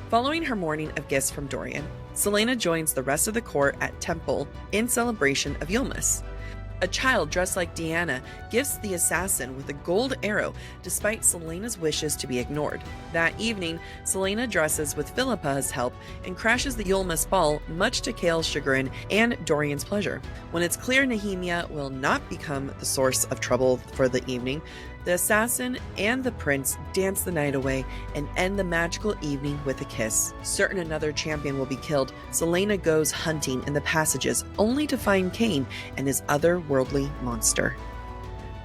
Following her morning of gifts from Dorian, Selena joins the rest of the court at Temple in celebration of Yulmus. A child dressed like Deanna gifts the assassin with a gold arrow despite Selena's wishes to be ignored. That evening, Selena dresses with Philippa's help and crashes the Yulmus ball, much to Kale's chagrin and Dorian's pleasure. When it's clear Nehemia will not become the source of trouble for the evening, the assassin and the prince dance the night away and end the magical evening with a kiss. Certain another champion will be killed, Selena goes hunting in the passages only to find Cain and his otherworldly monster.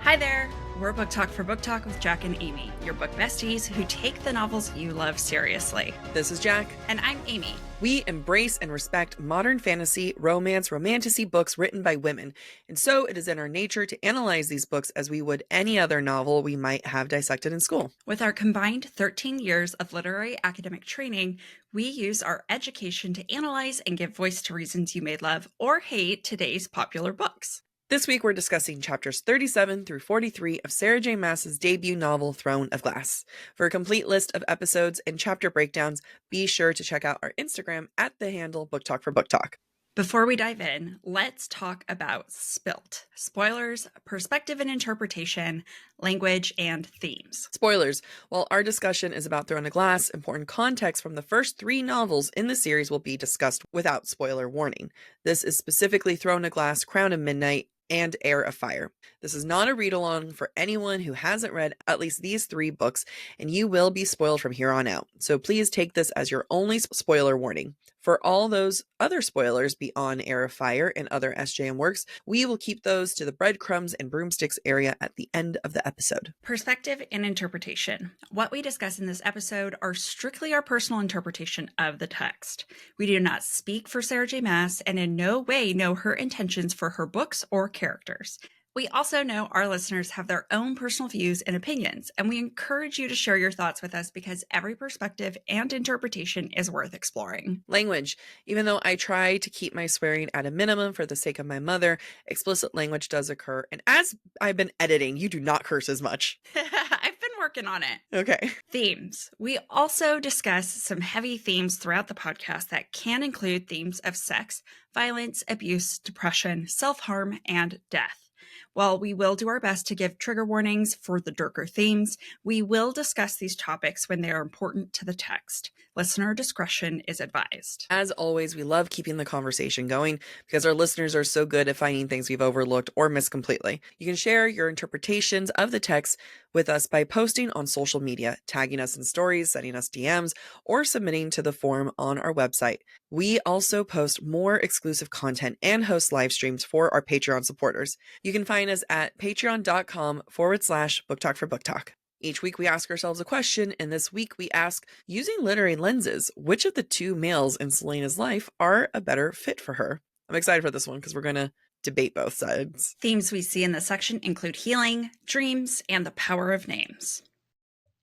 Hi there! We're Book Talk for Book Talk with Jac and Amy, your book besties who take the novels you love seriously. This is Jac. And I'm Amy. We embrace and respect modern fantasy, romance, romantasy books written by women, and so it is in our nature to analyze these books as we would any other novel we might have dissected in school. With our combined 13 years of literary academic training, we use our education to analyze and give voice to reasons you may love or hate today's popular books. This week, we're discussing chapters 37 through 43 of Sarah J. Maas's debut novel, Throne of Glass. For a complete list of episodes and chapter breakdowns, be sure to check out our Instagram at the handle BookTok for BookTok. Before we dive in, let's talk about S.P.I.L.T. Spoilers, perspective and interpretation, language, and themes. Spoilers. While our discussion is about Throne of Glass, important context from the first 3 novels in the series will be discussed without spoiler warning. This is specifically Throne of Glass, Crown of Midnight, and Heir of Fire. This is not a read-along for anyone who hasn't read at least these 3 books, and you will be spoiled from here on out. So please take this as your only spoiler warning. For all those other spoilers beyond Heir of Fire and other SJM works, we will keep those to the Breadcrumbs and Broomsticks area at the end of the episode. Perspective and interpretation. What we discuss in this episode are strictly our personal interpretation of the text. We do not speak for Sarah J. Maas and in no way know her intentions for her books or characters. We also know our listeners have their own personal views and opinions, and we encourage you to share your thoughts with us because every perspective and interpretation is worth exploring. Language. Even though I try to keep my swearing at a minimum for the sake of my mother, explicit language does occur, and as I've been editing, you do not curse as much. I've been working on it. Okay. Themes. We also discuss some heavy themes throughout the podcast that can include themes of sex, violence, abuse, depression, self-harm, and death. While we will do our best to give trigger warnings for the darker themes, we will discuss these topics when they are important to the text. Listener discretion is advised. As always, we love keeping the conversation going because our listeners are so good at finding things we've overlooked or missed completely. You can share your interpretations of the text with us by posting on social media, tagging us in stories, sending us DMs, or submitting to the form on our website. We also post more exclusive content and host live streams for our Patreon supporters. You can find us at patreon.com/BookTok for BookTok. Each week we ask ourselves a question, and this week we ask, using literary lenses, which of the 2 males in Selena's life are a better fit for her? I'm excited for this one because we're going to debate both sides. Themes we see in this section include healing, dreams, and the power of names.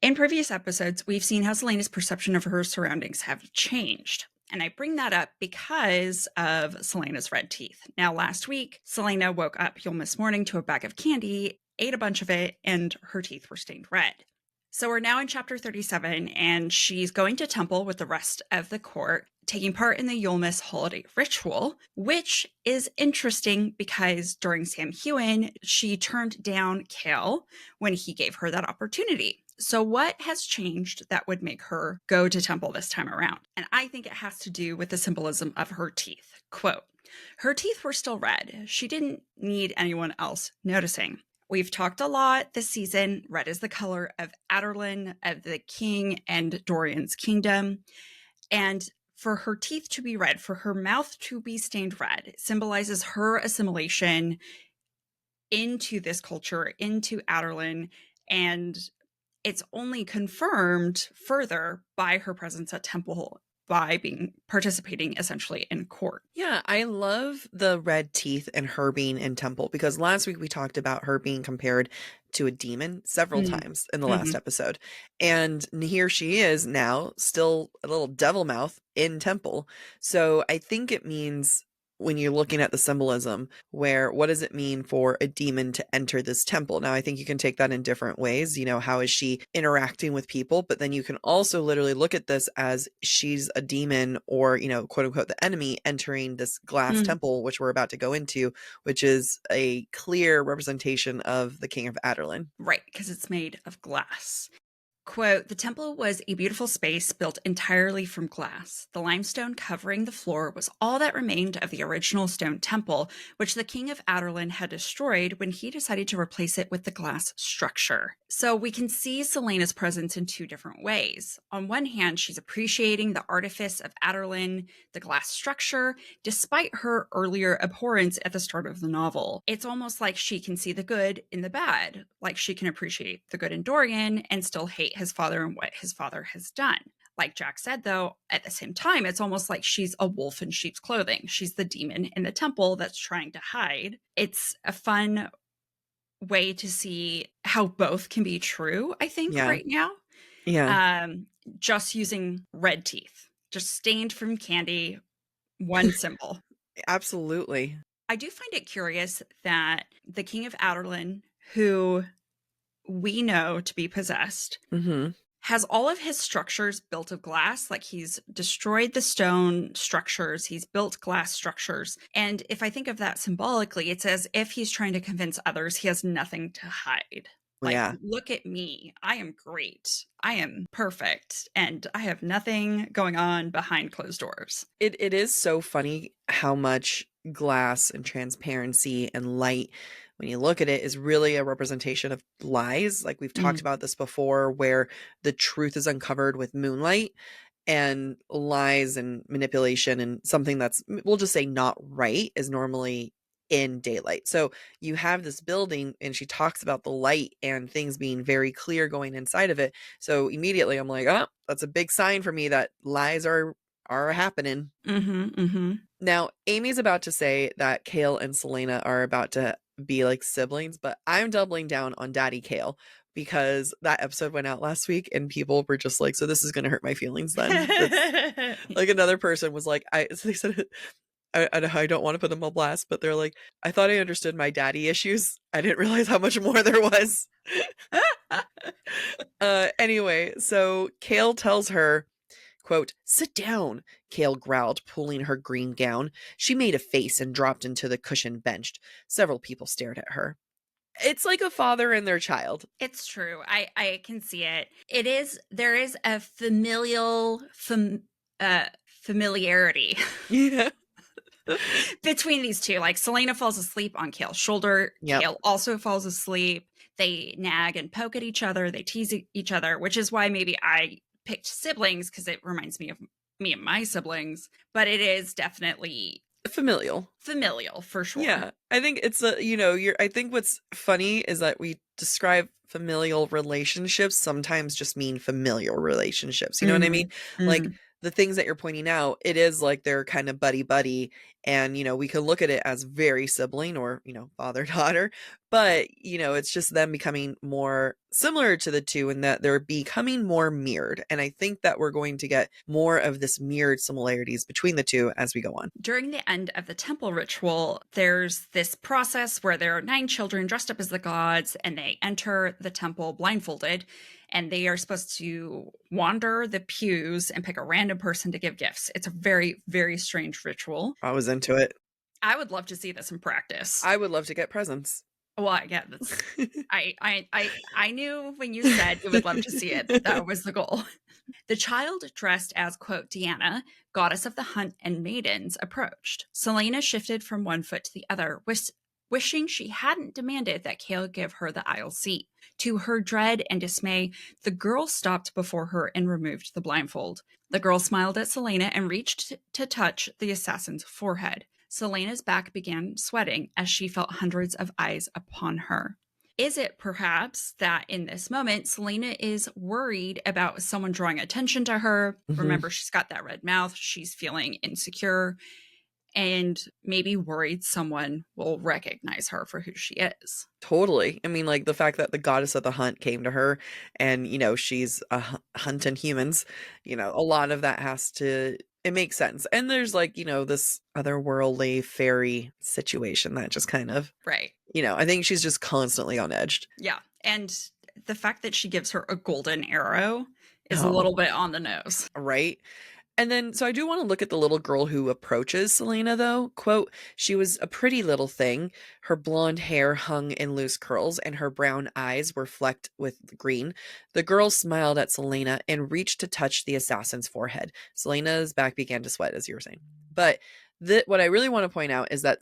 In previous episodes, we've seen how Selena's perception of her surroundings have changed. And I bring that up because of Selena's red teeth. Now, last week, Selena woke up Yulmus morning to a bag of candy, ate a bunch of it, and her teeth were stained red. So we're now in chapter 37, and she's going to Temple with the rest of the court, taking part in the Yulmus holiday ritual, which is interesting because during Sam Heughan, she turned down Kale when he gave her that opportunity. So what has changed that would make her go to Temple this time around? And I think it has to do with the symbolism of her teeth. Quote, her teeth were still red. She didn't need anyone else noticing. We've talked a lot this season. Red is the color of Adarlan, of the king and Dorian's kingdom. And for her teeth to be red, for her mouth to be stained red, symbolizes her assimilation into this culture, into Adarlan, and it's only confirmed further by her presence at Temple, by participating essentially in court. Yeah, I love the red teeth and her being in Temple because last week we talked about her being compared to a demon several times in the last episode. And here she is now, still a little devil mouth in Temple. So I think it means when you're looking at the symbolism, where what does it mean for a demon to enter this temple? Now, I think you can take that in different ways. How is she interacting with people? But then you can also literally look at this as she's a demon or, quote unquote, the enemy entering this glass temple, which we're about to go into, which is a clear representation of the King of Adarlan. Right, because it's made of glass. Quote, the temple was a beautiful space built entirely from glass. The limestone covering the floor was all that remained of the original stone temple, which the King of Adarlan had destroyed when he decided to replace it with the glass structure. So we can see Celaena's presence in two different ways. On one hand, she's appreciating the artifice of Adarlan, the glass structure, despite her earlier abhorrence at the start of the novel. It's almost like she can see the good in the bad, like she can appreciate the good in Dorian and still hate his father and what his father has done. Like Jac said, though, at the same time, it's almost like she's a wolf in sheep's clothing. She's the demon in the temple that's trying to hide. It's a fun way to see how both can be true, I think, right now. Yeah. Just using red teeth, just stained from candy, one symbol. Absolutely. I do find it curious that the King of Adarlan, who we know to be possessed, has all of his structures built of glass. Like, he's destroyed the stone structures, he's built glass structures. And if I think of that symbolically, it's as if he's trying to convince others he has nothing to hide. Like, look at me. I am great. I am perfect. And I have nothing going on behind closed doors. It is so funny how much glass and transparency and light, when you look at it, is really a representation of lies. Like, we've talked about this before, where the truth is uncovered with moonlight, and lies and manipulation and something that's, we'll just say, not right is normally in daylight. So you have this building and she talks about the light and things being very clear going inside of it. So immediately I'm like, oh, that's a big sign for me that lies are happening. Now, Amy's about to say that Chaol and Celaena are about to be like siblings, but I'm doubling down on Daddy Chaol, because that episode went out last week and people were just like, so this is going to hurt my feelings then. Like, another person was like, they said, I don't want to put them on blast, but they're like, I thought I understood my daddy issues. I didn't realize how much more there was. Anyway, so Chaol tells her, quote, sit down, Chaol growled, pulling her green gown. She made a face and dropped into the cushioned bench. Several people stared at her. It's like a father and their child. It's true. I can see it. There is a familiarity. Yeah. Between these two. Like, Celaena falls asleep on Chaol's shoulder. Yep. Chaol also falls asleep. They nag and poke at each other. They tease each other, which is why maybe I picked siblings, because it reminds me of me and my siblings. But it is definitely familial for sure. Yeah, I think it's I think what's funny is that we describe familial relationships sometimes just mean familial relationships. You know what I mean? Like, the things that you're pointing out, it is like they're kind of buddy, and, we can look at it as very sibling or, father-daughter, but, it's just them becoming more similar to the two, in that they're becoming more mirrored. And I think that we're going to get more of this mirrored similarities between the two as we go on. During the end of the temple ritual, there's this process where there are 9 children dressed up as the gods, and they enter the temple blindfolded. And they are supposed to wander the pews and pick a random person to give gifts. It's a very, very strange ritual. I was into it. I would love to see this in practice. I would love to get presents. Well, yeah, that's, I knew when you said you would love to see it, that was the goal. The child, dressed as, quote, Deanna, goddess of the hunt and maidens, approached. Celaena shifted from one foot to the other, wishing she hadn't demanded that Chaol give her the aisle seat. To her dread and dismay, the girl stopped before her and removed the blindfold. The girl smiled at Celaena and reached to touch the assassin's forehead. Celaena's back began sweating as she felt hundreds of eyes upon her. Is it perhaps that in this moment, Celaena is worried about someone drawing attention to her? Remember, she's got that red mouth. She's feeling insecure, and maybe worried someone will recognize her for who she is. Totally. I mean, like, the fact that the goddess of the hunt came to her, and, she's hunting humans, a lot of that has to It makes sense. And there's like, this otherworldly fairy situation that just kind of, Right. I think she's just constantly on edge. Yeah. And the fact that she gives her a golden arrow is a Oh, little bit on the nose. right. And then, so I do want to look at the little girl who approaches Selena, though. Quote, she was a pretty little thing. Her blonde hair hung in loose curls, and her brown eyes were flecked with green. The girl smiled at Selena and reached to touch the assassin's forehead. Selena's back began to sweat, as you were saying. But what I really want to point out is that,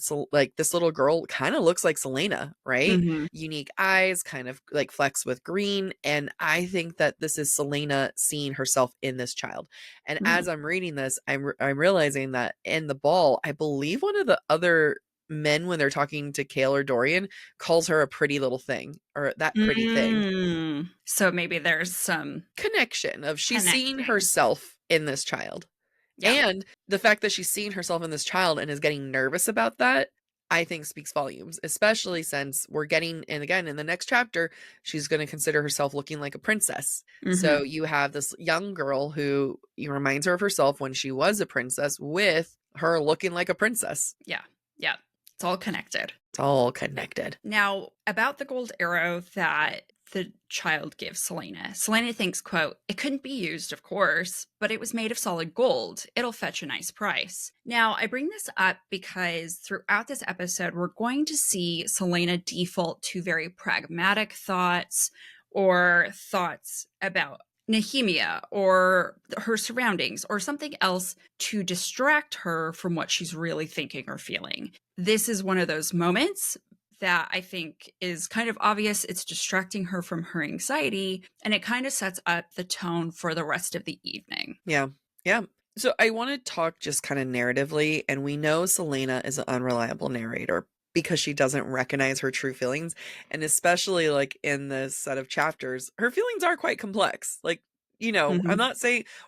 this little girl kind of looks like Selena, right? Mhm. Unique eyes, kind of like flecks with green. And I think that this is Selena seeing herself in this child. And Mm. as I'm reading this, I'm realizing that in the ball, I believe one of the other men, when they're talking to Kale or Dorian, calls her a pretty little thing, or that pretty thing. So maybe there's some Connection of she's seeing connecting. herself in this child. Yeah. And the fact that she's seeing herself in this child and is getting nervous about that, I think speaks volumes, especially since we're getting, and again, in the next chapter, she's going to consider herself looking like a princess. So Mhm. you have this young girl who reminds her of herself when she was a princess, with her looking like a princess. Yeah. Yeah. It's all connected. It's all connected. Now, about the gold arrow that the child gives Selena. Selena thinks, quote, "It couldn't be used, of course, but it was made of solid gold. It'll fetch a nice price." Now, I bring this up because throughout this episode, we're going to see Selena default to very pragmatic thoughts or thoughts about Nehemia or her surroundings or something else to distract her from what she's really thinking or feeling. This is one of those moments that I think is kind of obvious. It's distracting her from her anxiety, and it kind of sets up the tone for the rest of the evening. Yeah. Yeah. So I want to talk just kind of narratively, and we know Selena is an unreliable narrator because she doesn't recognize her true feelings. And especially like in this set of chapters, her feelings are quite complex. Like, Mhm.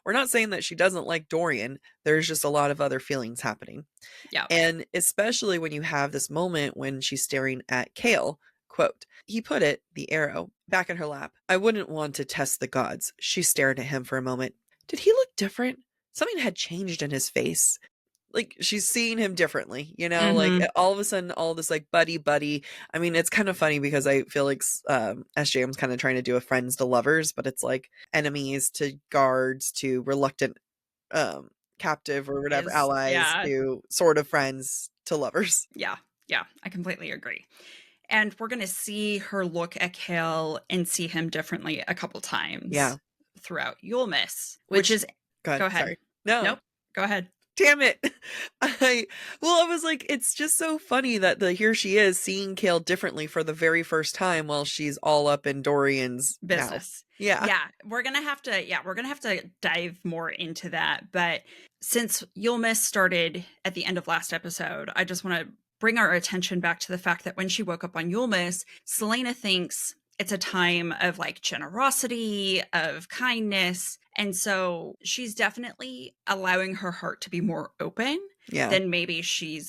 we're not saying that she doesn't like Dorian. There's just a lot of other feelings happening. Yeah. And especially when you have this moment when she's staring at Kale, quote, he put it, the arrow, back in her lap. I wouldn't want to test the gods. She stared at him for a moment. Did he look different? Something had changed in his face. Like, she's seeing him differently, like Mhm. all of a sudden, all this like buddy. I mean, it's kind of funny because I feel like SJM's kind of trying to do a friends to lovers, but it's like enemies to guards to reluctant um captive or whatever allies Yeah. to sort of friends to lovers. Yeah. Yeah. I completely agree. And we're going to see her look at Kale and see him differently a couple Yeah. times throughout You'll Miss, which Which is, go ahead, go ahead. sorry. No. Nope. Go ahead. Damn it. I was like, it's just so funny that here she is seeing Kale differently for the very first time while she's all up in Dorian's mouth. Business. Yeah. Yeah, we're gonna have to dive more into that. But since You'll Miss started at the end of last episode, I just want to bring our attention back to the fact that when she woke up on You'll Miss, Selena thinks it's a time of like generosity, of kindness. And so she's definitely allowing her heart to be more open Yeah. than maybe she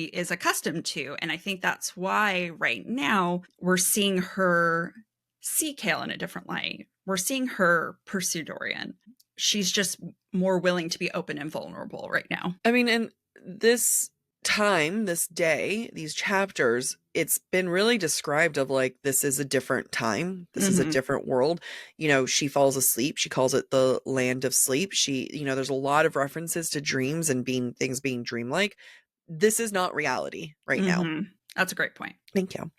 is accustomed to. And I think that's why right now we're seeing her see Kale in a different light. We're seeing her pursue Dorian. She's just more willing to be open and vulnerable right now. I mean, and this time, this day, these chapters, it's been really described of like, this is a different time. This is a Mhm. different world. She falls asleep. She calls it the land of sleep. There's a lot of references to dreams and things being dreamlike. This is not reality right now. Mhm. That's a great point. Thank you.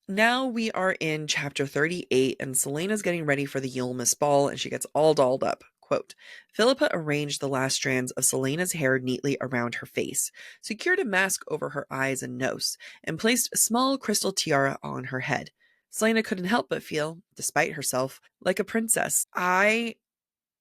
Now we are in chapter 38, and Selena's getting ready for the Yulmus ball, and she gets all dolled up. Quote, Philippa arranged the last strands of Selena's hair neatly around her face, secured a mask over her eyes and nose, and placed a small crystal tiara on her head. Selena couldn't help but feel, despite herself, like a princess. I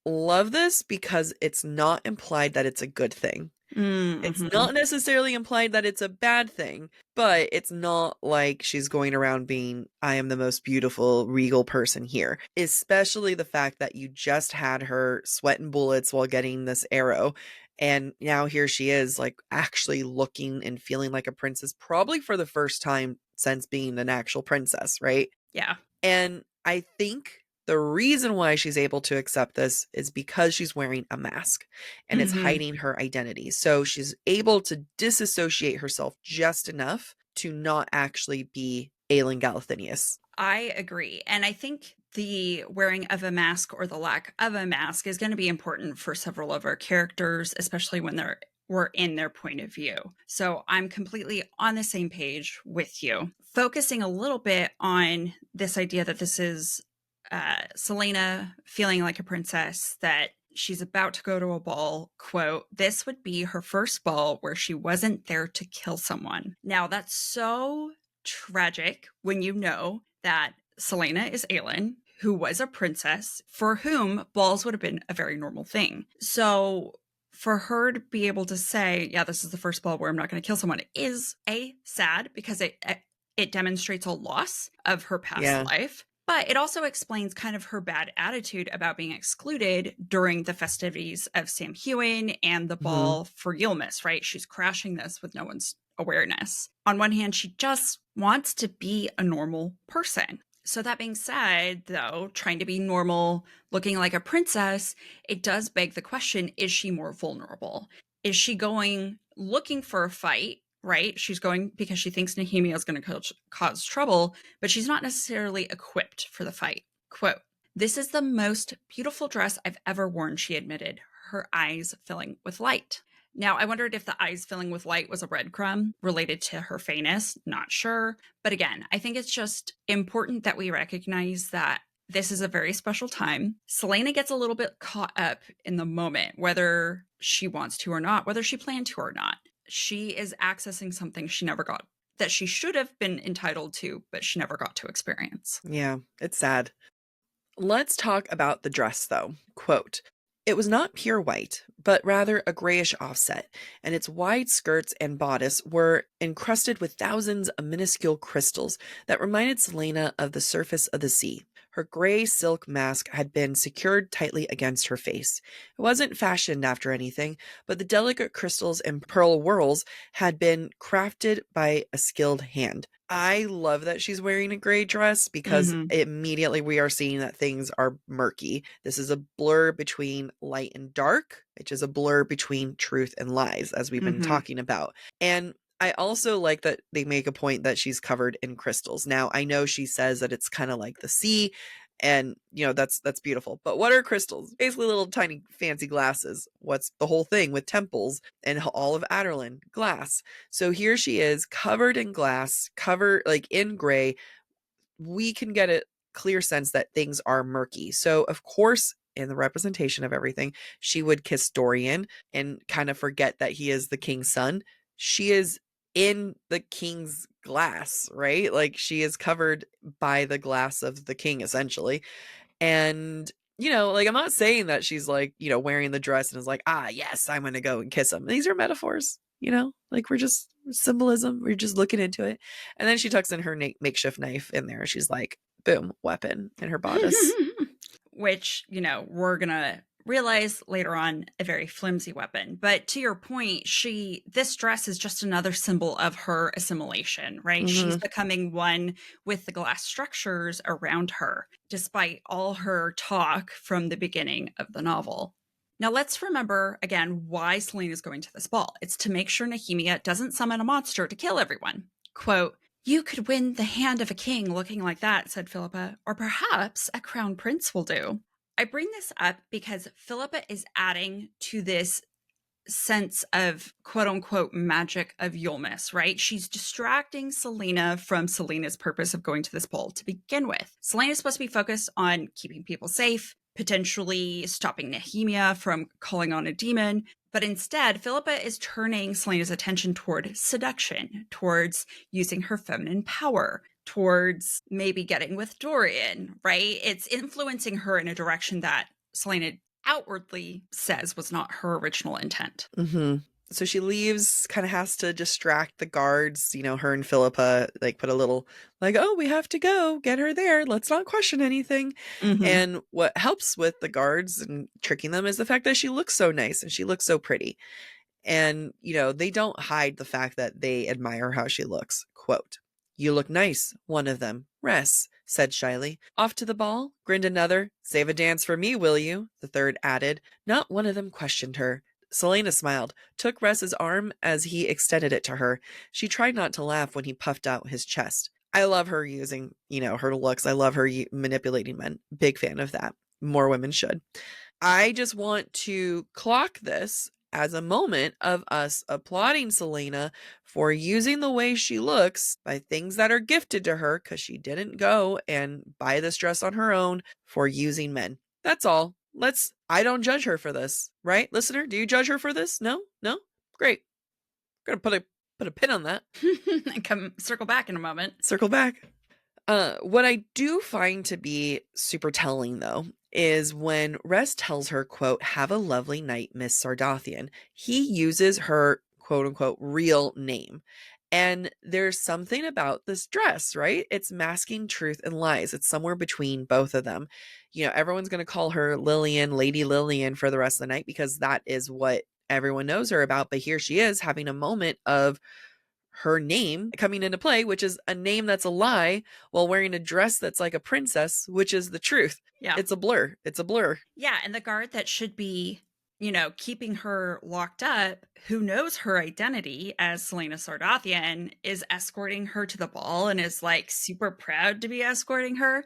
love this because it's not implied that it's a good thing. It's Mhm. not necessarily implied that it's a bad thing, but it's not like she's going around being, I am the most beautiful, regal person here. Especially the fact that you just had her sweating bullets while getting this arrow. And now here she is, like actually looking and feeling like a princess, probably for the first time since being an actual princess, right? Yeah. And I think The reason why she's able to accept this is because she's wearing a mask and it's Mhm. hiding her identity. So she's able to disassociate herself just enough to not actually be Aelin Galathinius. I agree. And I think the wearing of a mask or the lack of a mask is going to be important for several of our characters, especially when we're in their point of view. So I'm completely on the same page with you. Focusing a little bit on this idea that this is Selena feeling like a princess, that she's about to go to a ball, quote, this would be her first ball where she wasn't there to kill someone. Now, that's so tragic when you know that Selena is Aelin, who was a princess for whom balls would have been a very normal thing. So for her to be able to say, yeah, this is the first ball where I'm not going to kill someone is sad because it demonstrates a loss of her past Yeah. life. But it also explains kind of her bad attitude about being excluded during the festivities of Samhain and the Mhm. ball for Yilmis, right? She's crashing this with no one's awareness. On one hand, she just wants to be a normal person. So, that being said, though, trying to be normal, looking like a princess, it does beg the question, is she more vulnerable? Is she going looking for a fight, right? She's going because she thinks Nehemia is going to cause trouble, but she's not necessarily equipped for the fight. Quote, this is the most beautiful dress I've ever worn, she admitted, her eyes filling with light. Now, I wondered if the eyes filling with light was a breadcrumb related to her fairness. Not sure. But again, I think it's just important that we recognize that this is a very special time. Selena gets a little bit caught up in the moment, whether she wants to or not, whether she planned to or not. She is accessing something she never got, that she should have been entitled to, but she never got to experience. Yeah, it's sad. Let's talk about the dress, though. Quote, it was not pure white, but rather a grayish offset, and its wide skirts and bodice were encrusted with thousands of minuscule crystals that reminded Selena of the surface of the sea. Her gray silk mask had been secured tightly against her face. It wasn't fashioned after anything, but the delicate crystals and pearl whorls had been crafted by a skilled hand. I love that she's wearing a gray dress because Mm-hmm. immediately we are seeing that things are murky. This is a blur between light and dark, which is a blur between truth and lies, as we've been Mm-hmm. talking about. And I also like that they make a point that she's covered in crystals. Now, I know she says that it's kind of like the sea, and that's beautiful. But what are crystals? Basically little tiny fancy glasses. What's the whole thing with temples and all of Aderlin? Glass. So here she is covered in glass, covered like in gray. We can get a clear sense that things are murky. So of course, in the representation of everything, she would kiss Dorian and kind of forget that he is the king's son. She is in the king's glass, right? Like she is covered by the glass of the king essentially. And like I'm not saying that she's like, wearing the dress and is like, ah, yes, I'm going to go and kiss him. These are metaphors, like we're just symbolism. We're just looking into it. And then she tucks in her makeshift knife in there. She's like, boom, weapon in her bodice. Which, we're going to realize later on a very flimsy weapon. But to your point, this dress is just another symbol of her assimilation, right? She's Mm-hmm. becoming one with the glass structures around her, despite all her talk from the beginning of the novel. Now, let's remember again why Selena's going to this ball. It's to make sure Nehemia doesn't summon a monster to kill everyone. Quote, you could win the hand of a king looking like that, said Philippa, or perhaps a crown prince will do. I bring this up because Philippa is adding to this sense of quote unquote magic of Yulmus, right? She's distracting Selena from Selena's purpose of going to this ball to begin with. Selena's supposed to be focused on keeping people safe, potentially stopping Nehemia from calling on a demon. But instead, Philippa is turning Selena's attention toward seduction, towards using her feminine power, towards maybe getting with Dorian, right? It's influencing her in a direction that Selena outwardly says was not her original intent. Mm-hmm. So she leaves, kind of has to distract the guards. Her and Philippa like put a little like, oh, we have to go get her there. Let's not question anything. Mm-hmm. And what helps with the guards and tricking them is the fact that she looks so nice and she looks so pretty. And, they don't hide the fact that they admire how she looks. Quote, you look nice, one of them. Rest. said shyly. Off to the ball? Grinned another. Save a dance for me, will you? The third added. Not one of them questioned her. Selena smiled, took Russ's arm as he extended it to her. She tried not to laugh when he puffed out his chest. I love her using, her looks. I love her manipulating men. Big fan of that. More women should. I just want to clock this as a moment of us applauding Selena for using the way she looks by things that are gifted to her, because she didn't go and buy this dress on her own, for using men. That's all. I don't judge her for this, right? Listener, do you judge her for this? No? Great. I'm gonna put a pin on that. And come circle back in a moment. Circle back. What I do find to be super telling, though, is when Rest tells her, quote, have a lovely night, Miss Sardathian. He uses her, quote unquote, real name. And there's something about this dress, right? It's masking truth and lies. It's somewhere between both of them. Everyone's going to call her Lillian, Lady Lillian, for the rest of the night, because that is what everyone knows her about. But here she is having a moment of her name coming into play, which is a name that's a lie, while wearing a dress that's like a princess, which is the truth. Yeah. It's a blur. Yeah. And the guard that should be, keeping her locked up, who knows her identity as Selena Sardathian, is escorting her to the ball and is like super proud to be escorting her.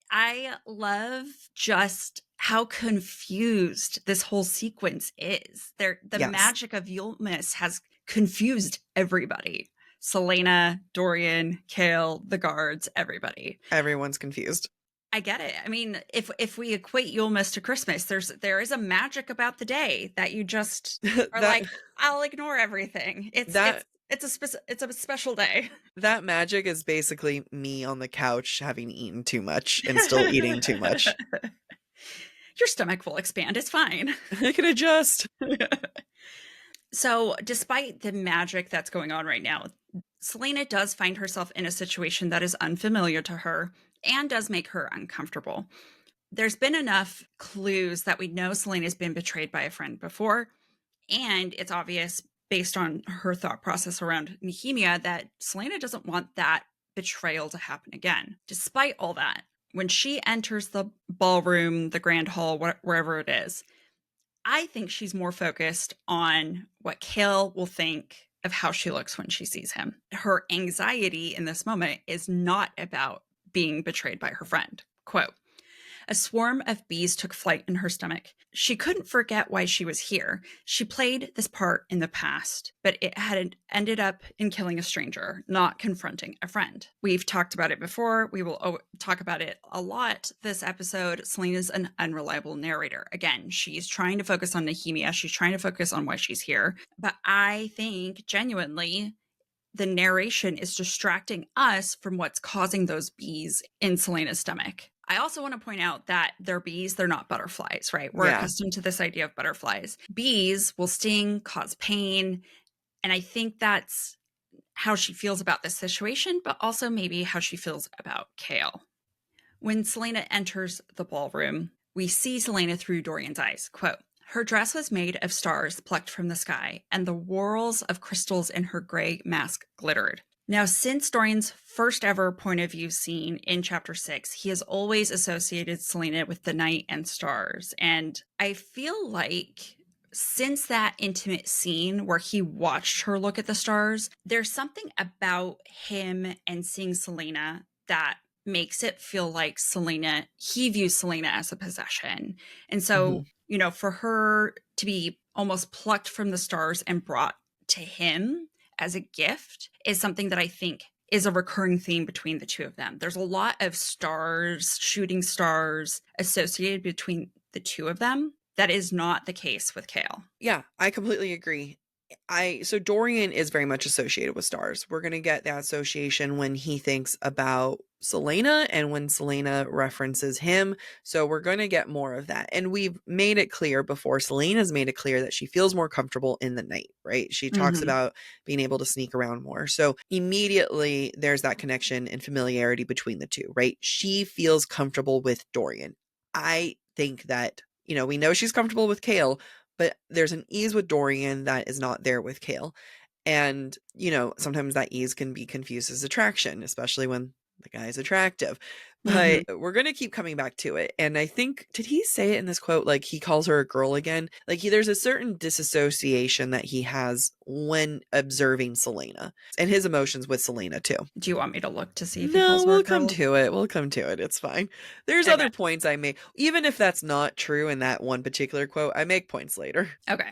I love just how confused this whole sequence is. The Yes. magic of Yulmus has confused everybody. Selena, Dorian, Kale, the guards, everybody. Everyone's confused. I get it. I mean, if we equate Yulmus to Christmas, there is a magic about the day that you just are like, I'll ignore everything. It's a special day. That magic is basically me on the couch having eaten too much and still eating too much. Your stomach will expand. It's fine. I can adjust. So, despite the magic that's going on right now, Selena does find herself in a situation that is unfamiliar to her and does make her uncomfortable. There's been enough clues that we know Selena's been betrayed by a friend before, and it's obvious based on her thought process around Nehemia that Selena doesn't want that betrayal to happen again. Despite all that, when she enters the ballroom, the grand hall, wherever it is, I think she's more focused on what Kale will think of how she looks when she sees him. Her anxiety in this moment is not about being betrayed by her friend. Quote, a swarm of bees took flight in her stomach. She couldn't forget why she was here. She played this part in the past, but it had ended up in killing a stranger, not confronting a friend. We've talked about it before. We will talk about it a lot this episode. Selena's an unreliable narrator. Again, she's trying to focus on Nehemia. She's trying to focus on why she's here. But I think genuinely the narration is distracting us from what's causing those bees in Selena's stomach. I also want to point out that they're bees, they're not butterflies, right? We're accustomed to this idea of butterflies. Bees will sting, cause pain. And I think that's how she feels about this situation, but also maybe how she feels about Kale. When Selena enters the ballroom, we see Selena through Dorian's eyes. Quote, her dress was made of stars plucked from the sky, and the whorls of crystals in her gray mask glittered. Now, since Dorian's first ever point of view scene in chapter 6, he has always associated Selena with the night and stars. And I feel like since that intimate scene where he watched her look at the stars, there's something about him and seeing Selena that makes it feel like he views Selena as a possession. And so, for her to be almost plucked from the stars and brought to him as a gift is something that I think is a recurring theme between the two of them. There's a lot of stars, shooting stars associated between the two of them. That is not the case with Kale. Yeah, I completely agree. So Dorian is very much associated with stars. We're going to get that association when he thinks about Selena and when Selena references him. So we're going to get more of that. And we've made it clear before, Selena's made it clear that she feels more comfortable in the night, right? She talks about being able to sneak around more. So immediately there's that connection and familiarity between the two, right? She feels comfortable with Dorian. I think that, we know she's comfortable with Kale, but there's an ease with Dorian that is not there with Kale. And, sometimes that ease can be confused as attraction, especially when the guy's attractive. Hmm. But we're going to keep coming back to it. And I think, did he say it in this quote? Like, he calls her a girl again. Like, there's a certain disassociation that he has when observing Selena and his emotions with Selena, too. Do you want me to look to see if he No, calls her a we'll come girl? to it. We'll come to it. It's fine. There's Okay. other points I make. Even if that's not true in that one particular quote, I make points later. Okay.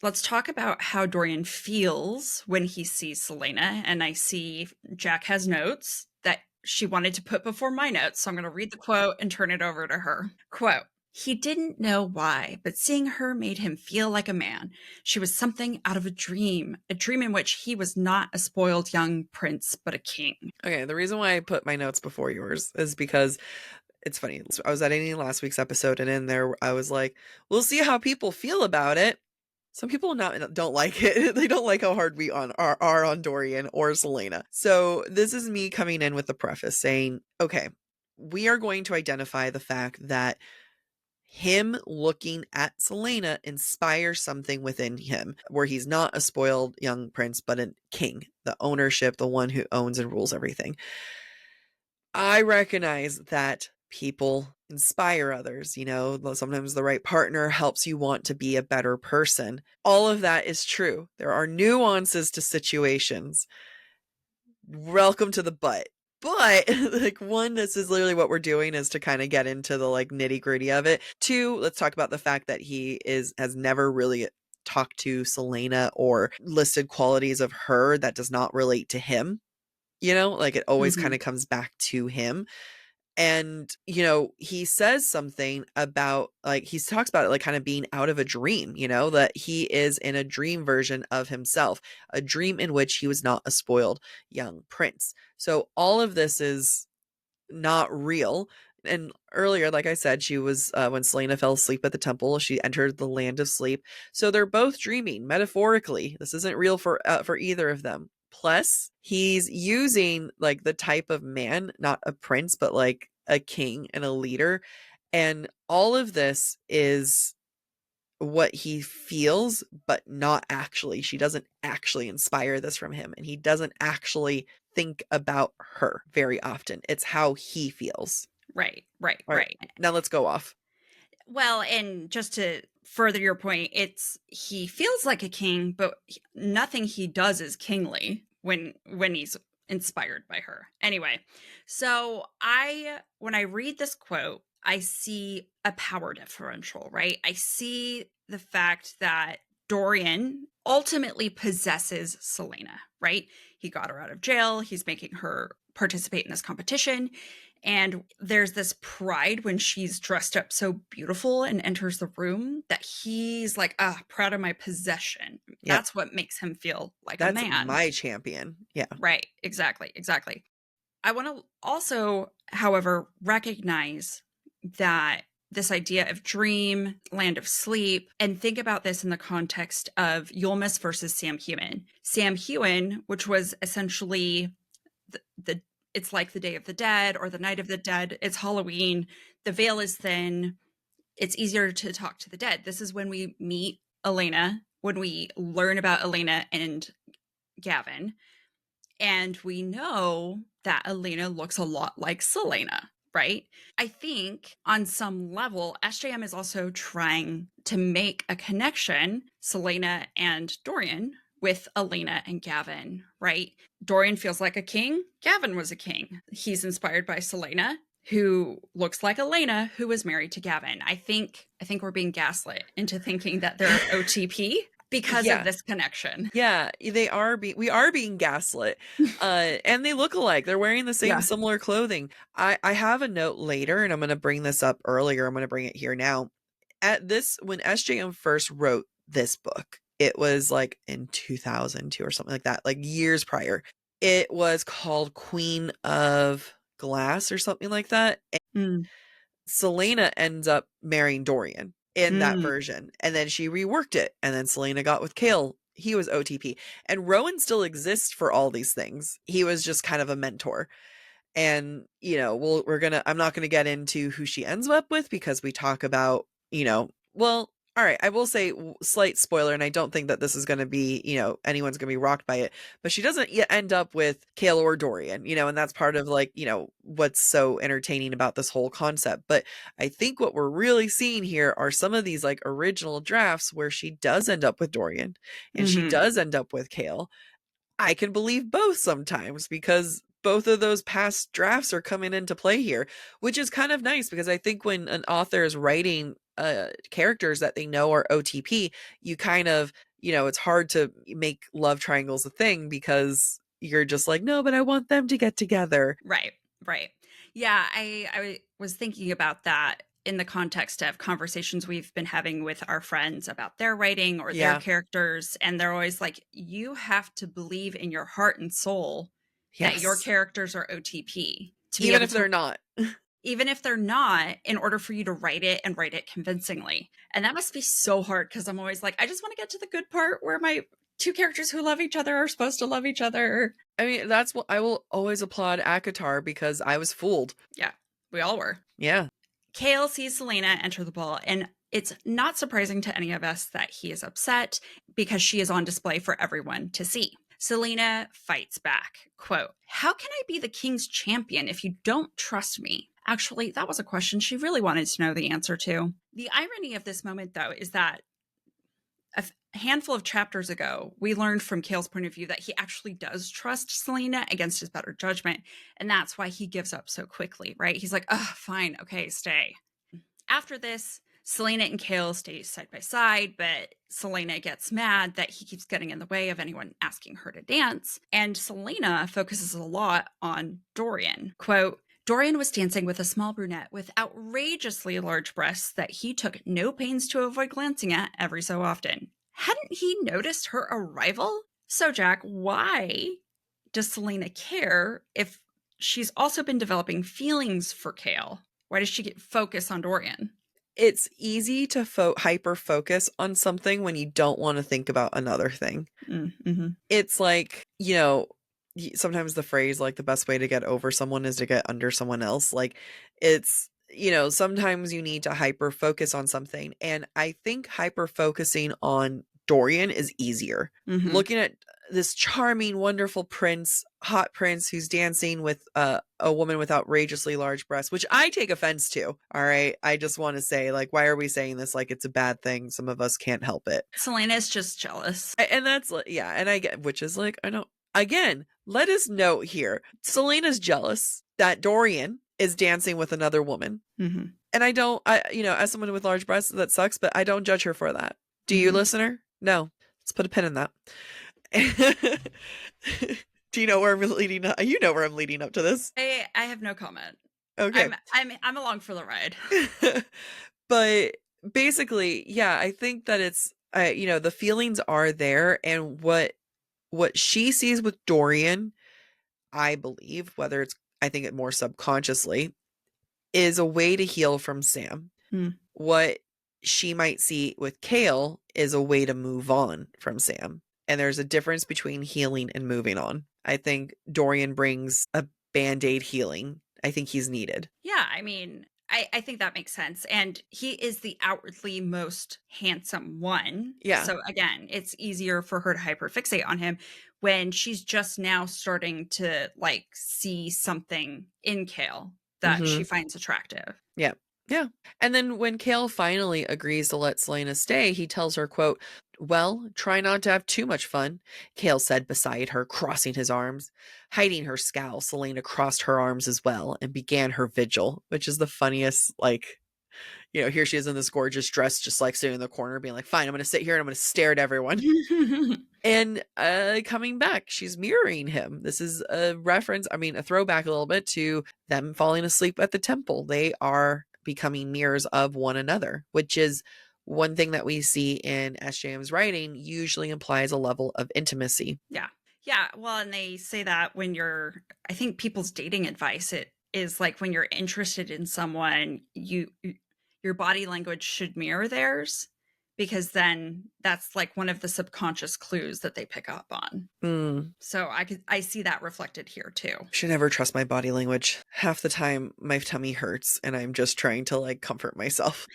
Let's talk about how Dorian feels when he sees Selena. And I see Jac has notes that she wanted to put before my notes. So I'm going to read the quote and turn it over to her. Quote, "He didn't know why, but seeing her made him feel like a man. She was something out of a dream in which he was not a spoiled young prince, but a king." Okay, the reason why I put my notes before yours is because it's funny. I was editing last week's episode, and in there I was like, we'll see how people feel about it. Some people don't like it. They don't like how hard we are on Dorian or Selena. So this is me coming in with the preface saying, okay, we are going to identify the fact that him looking at Selena inspires something within him where he's not a spoiled young prince, but a king, the ownership, the one who owns and rules everything. I recognize that people inspire others, sometimes the right partner helps you want to be a better person. All of that is true. There are nuances to situations. Welcome to the butt. But like, one, this is literally what we're doing is to kind of get into the like nitty gritty of it. Two, let's talk about the fact that he has never really talked to Selena or listed qualities of her that does not relate to him. Like, it always kind Mhm. of comes back to him. And, he says something about, like, he talks about it like kind of being out of a dream, that he is in a dream version of himself, a dream in which he was not a spoiled young prince. So all of this is not real. And earlier, like I said, she was, when Selena fell asleep at the temple, she entered the land of sleep. So they're both dreaming metaphorically. This isn't real for either of them. Plus, he's using like the type of man, not a prince, but like a king and a leader. And all of this is what he feels, but not actually. She doesn't actually inspire this from him, and he doesn't actually think about her very often. It's how he feels. Right, right, All right, right. now let's go off. Well, and just to further your point, it's he feels like a king, but nothing he does is kingly when he's inspired by her. Anyway, so I when I read this quote, I see a power differential, right? I see the fact that Dorian ultimately possesses Selena, right? He got her out of jail, he's making her participate in this competition. And there's this pride when she's dressed up so beautiful and enters the room that he's like, proud of my possession. Yep, That's what makes him feel like a that's man. my champion. Yeah. Right. Exactly. Exactly. I want to also, however, recognize that this idea of dream, land of sleep, and think about this in the context of Yulmus versus Sam Hewen. Sam Hewen, which was essentially the it's like the Day of the Dead or the Night of the Dead. It's Halloween. The veil is thin. It's easier to talk to the dead. This is when we meet Elena, when we learn about Elena and Gavin, and we know that Elena looks a lot like Selena, right? I think on some level, SJM is also trying to make a connection, Selena and Dorian, with Elena and Gavin, right? Dorian feels like a king. Gavin was a king. He's inspired by Selena, who looks like Elena, who was married to Gavin. I think we're being gaslit into thinking that they're OTP because of Yeah. this connection. Yeah, we are being gaslit. And they look alike. They're wearing the same Yeah. similar clothing. I have a note later, and I'm going to bring this up earlier. I'm going to bring it here now. When SJM first wrote this book, it was like in 2002 or something like that, like years prior. It was called Queen of Glass or something like that. Mm. Selena ends up marrying Dorian in that Mm. version. And then she reworked it. And then Selena got with Kale. He was OTP. And Rowan still exists for all these things. He was just kind of a mentor. And, I'm not gonna get into who she ends up with because we talk about, well, All right, I will say slight spoiler, and I don't think that this is going to be, anyone's going to be rocked by it, but she doesn't yet end up with Kale or Dorian, and that's part of like, what's so entertaining about this whole concept. But I think what we're really seeing here are some of these like original drafts where she does end up with Dorian and she does end up with Kale. I can believe both sometimes because both of those past drafts are coming into play here, which is kind of nice because I think when an author is writing characters that they know are OTP, you kind of, it's hard to make love triangles a thing because you're just like, no, but I want them to get together. Right, right. Yeah, I was thinking about that in the context of conversations we've been having with our friends about their writing or their Yeah. characters. And they're always like, you have to believe in your heart and soul that your Yes. characters are OTP to be Even able if to, they're not. even if they're not, in order for you to write it and write it convincingly. And that must be so hard because I'm always like, I just want to get to the good part where my two characters who love each other are supposed to love each other. I mean, that's what I will always applaud Akatar because I was fooled. Yeah, we all were. Yeah. Kale sees Selena enter the ball, and it's not surprising to any of us that he is upset because she is on display for everyone to see. Selena fights back, quote, "How can I be the king's champion if you don't trust me?" Actually, that was a question she really wanted to know the answer to. The irony of this moment, though, is that a handful of chapters ago, we learned from Kale's point of view that he actually does trust Selena against his better judgment. And that's why he gives up so quickly, right? He's like, oh, fine. Okay, stay. After this, Selena and Kale stay side by side, but Selena gets mad that he keeps getting in the way of anyone asking her to dance. And Selena focuses a lot on Dorian. Quote, "Dorian was dancing with a small brunette with outrageously large breasts that he took no pains to avoid glancing at every so often. Hadn't he noticed her arrival?" So, Jack, why does Selena care if she's also been developing feelings for Kale? Why does she get focus on Dorian? It's easy to hyper focus on something when you don't want to think about another thing. Mm-hmm. It's like, sometimes the phrase like the best way to get over someone is to get under someone else. Like it's, sometimes you need to hyper focus on something. And I think hyper focusing on Dorian is easier. Mm-hmm. Looking at this charming, wonderful prince, hot prince who's dancing with a woman with outrageously large breasts, which I take offense to. All right. I just want to say, like, why are we saying this like it's a bad thing? Some of us can't help it. Selena's just jealous. And that's, yeah. And I get, which is like, I don't, again, let us note here Selena's jealous that Dorian is dancing with another woman. Mm-hmm. And as someone with large breasts, that sucks, but I don't judge her for that. Do you, listener? No. Let's put a pin in that. Do you know where I'm leading up? You know where I'm leading up to this. I have no comment. Okay. I'm along for the ride. But basically, yeah, I think that it's the feelings are there, and what she sees with Dorian, I believe, I think it more subconsciously, is a way to heal from Sam. What she might see with Kale is a way to move on from Sam. And there's a difference between healing and moving on. I think Dorian brings a Band-Aid healing. I think he's needed. Yeah, I mean, I think that makes sense. And he is the outwardly most handsome one. Yeah. So again, it's easier for her to hyperfixate on him when she's just now starting to like see something in Kale that she finds attractive. Yeah. Yeah. And then when Kale finally agrees to let Selena stay, he tells her, quote, "Well, try not to have too much fun," Kale said beside her, crossing his arms. Hiding her scowl, Selena crossed her arms as well and began her vigil, which is the funniest, like, here she is in this gorgeous dress, just like sitting in the corner, being like, fine, I'm going to sit here and I'm going to stare at everyone. And coming back, she's mirroring him. This is a reference, a throwback a little bit to them falling asleep at the temple. They are becoming mirrors of one another, which is one thing that we see in SJM's writing usually implies a level of intimacy. Yeah. Yeah. Well, and they say that when I think people's dating advice, it is like when you're interested in someone, your body language should mirror theirs, because then that's like one of the subconscious clues that they pick up on. So I see that reflected here too. Should never trust my body language. Half the time my tummy hurts and I'm just trying to like comfort myself.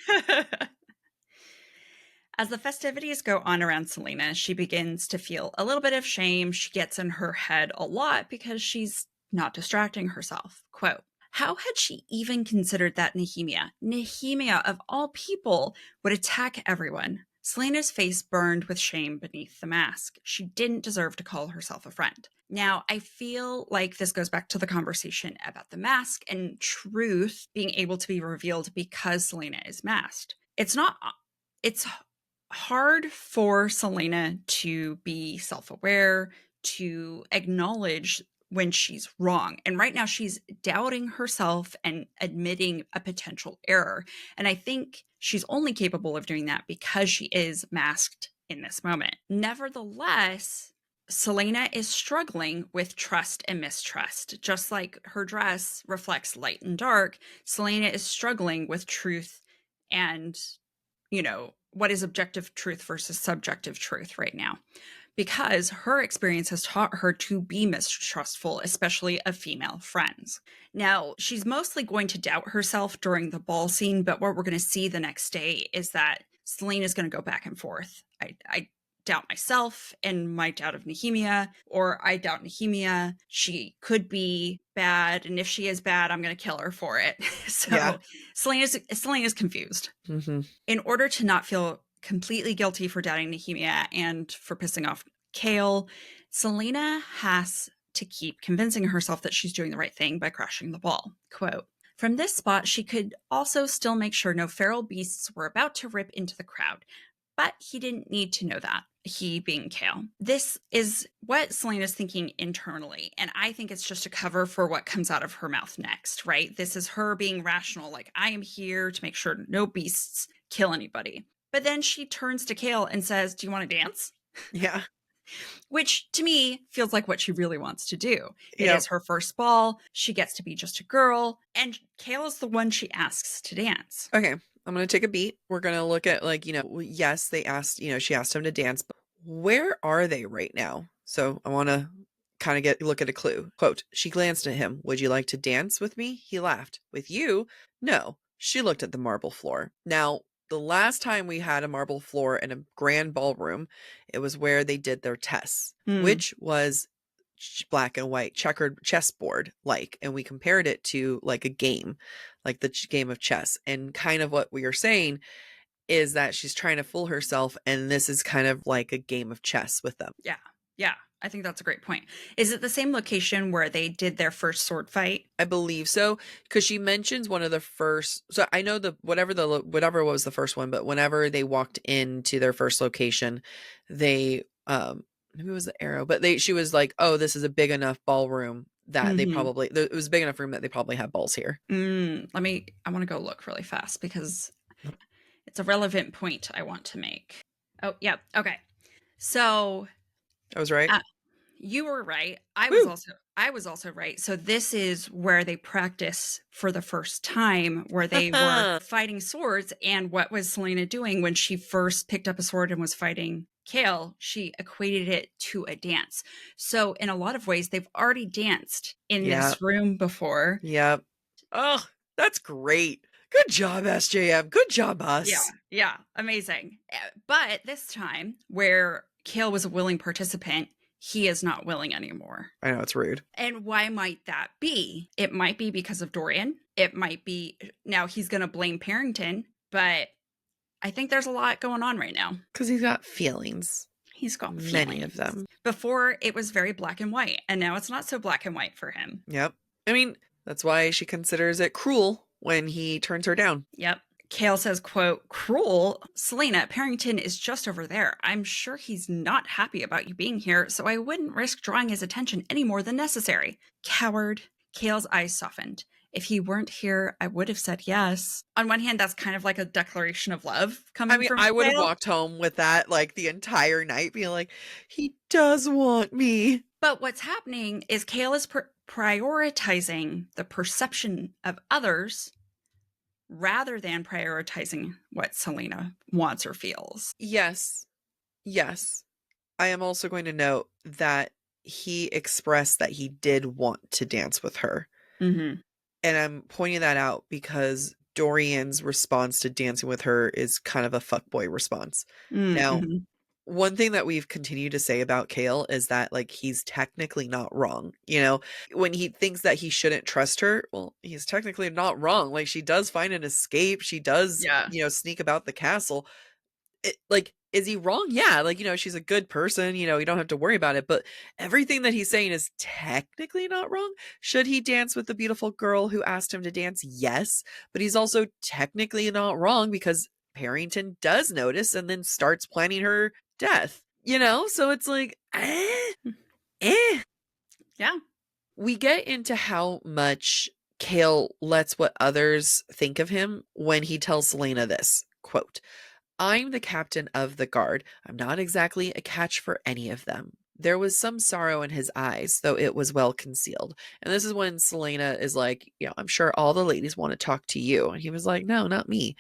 As the festivities go on around Selena, she begins to feel a little bit of shame. She gets in her head a lot because she's not distracting herself. Quote, how had she even considered that Nehemia, of all people, would attack everyone? Selena's face burned with shame beneath the mask. She didn't deserve to call herself a friend. Now, I feel like this goes back to the conversation about the mask and truth being able to be revealed because Selena is masked. It's hard for Selena to be self-aware, to acknowledge when she's wrong. And right now she's doubting herself and admitting a potential error. And I think she's only capable of doing that because she is masked in this moment. Nevertheless, Selena is struggling with trust and mistrust. Just like her dress reflects light and dark, Selena is struggling with truth and, what is objective truth versus subjective truth right now, because her experience has taught her to be mistrustful, especially of female friends. Now, she's mostly going to doubt herself during the ball scene, but what we're going to see the next day is that Selena's going to go back and forth. I doubt myself and my doubt of Nehemia, or I doubt Nehemia. She could be bad, and if she is bad, I'm going to kill her for it. So Yeah. Selena's confused. Mm-hmm. In order to not feel completely guilty for doubting Nehemia and for pissing off Kale, Selena has to keep convincing herself that she's doing the right thing by crashing the ball. Quote, from this spot, she could also still make sure no feral beasts were about to rip into the crowd. But he didn't need to know that, he being Kale. This is what Selena's thinking internally, and I think it's just a cover for what comes out of her mouth next, right? This is her being rational, like, I am here to make sure no beasts kill anybody. But then she turns to Kale and says, do you want to dance? Yeah. Which to me feels like what she really wants to do. It Yep. is her first ball. She gets to be just a girl, and Kale is the one she asks to dance. Okay. I'm going to take a beat. We're going to look at, yes, they asked, she asked him to dance, but where are they right now? So I want to kind of look at a clue. Quote, she glanced at him. Would you like to dance with me? He laughed. With you? No. She looked at the marble floor. Now, the last time we had a marble floor in a grand ballroom, it was where they did their tests, which was black and white checkered chessboard and we compared it to like a game, like the game of chess. And kind of what we are saying is that she's trying to fool herself, and this is kind of like a game of chess with them. Yeah, I think that's a great point. Is it the same location where they did their first sword fight? I believe so, because she mentions one of the first, so I know whatever was the first one, but whenever they walked into their first location, they maybe it was the Arrow, but she was like, oh, this is a big enough ballroom that they probably, it was a big enough room that they probably have balls here. I want to go look really fast because it's a relevant point I want to make. Oh, yeah. Okay. So I was right. You were right. I was also right. So this is where they practice for the first time, where they were fighting swords. And what was Selena doing when she first picked up a sword and was fighting Kale? She equated it to a dance. So in a lot of ways, they've already danced in this room before. Yep. Oh, that's great. Good job, SJM. Good job, us. Yeah. Amazing. But this time, where Kale was a willing participant, he is not willing anymore. I know, it's rude. And why might that be? It might be because of Dorian. It might be, now he's going to blame Parrington, but I think there's a lot going on right now. Because he's got feelings. He's got many of them. Before, it was very black and white, and now it's not so black and white for him. Yep. I mean, that's why she considers it cruel when he turns her down. Yep. Kale says, quote, cruel? Selena, Parrington is just over there. I'm sure he's not happy about you being here, so I wouldn't risk drawing his attention any more than necessary. Coward. Kale's eyes softened. If he weren't here, I would have said yes. On one hand, that's kind of like a declaration of love coming from Kale. I would have walked home with that like the entire night, being like, he does want me. But what's happening is Kale is prioritizing the perception of others rather than prioritizing what Selena wants or feels. Yes. I am also going to note that he expressed that he did want to dance with her. Mm-hmm. And I'm pointing that out because Dorian's response to dancing with her is kind of a fuckboy response. Now, Mm-hmm. one thing that we've continued to say about Kale is that, like, he's technically not wrong. You know, when he thinks that he shouldn't trust her, well, he's technically not wrong. Like, she does find an escape. She does, Yeah. sneak about the castle. Like, is he wrong? Yeah, like, she's a good person, you don't have to worry about it, but everything that he's saying is technically not wrong. Should he dance with the beautiful girl who asked him to dance? Yes, but he's also technically not wrong because Parrington does notice and then starts planning her death, So it's like, eh. Yeah. We get into how much Kale lets what others think of him when he tells Selena this quote, I'm the captain of the guard. I'm not exactly a catch for any of them. There was some sorrow in his eyes, though it was well concealed. And this is when Selena is like, I'm sure all the ladies want to talk to you. And he was like, no, not me.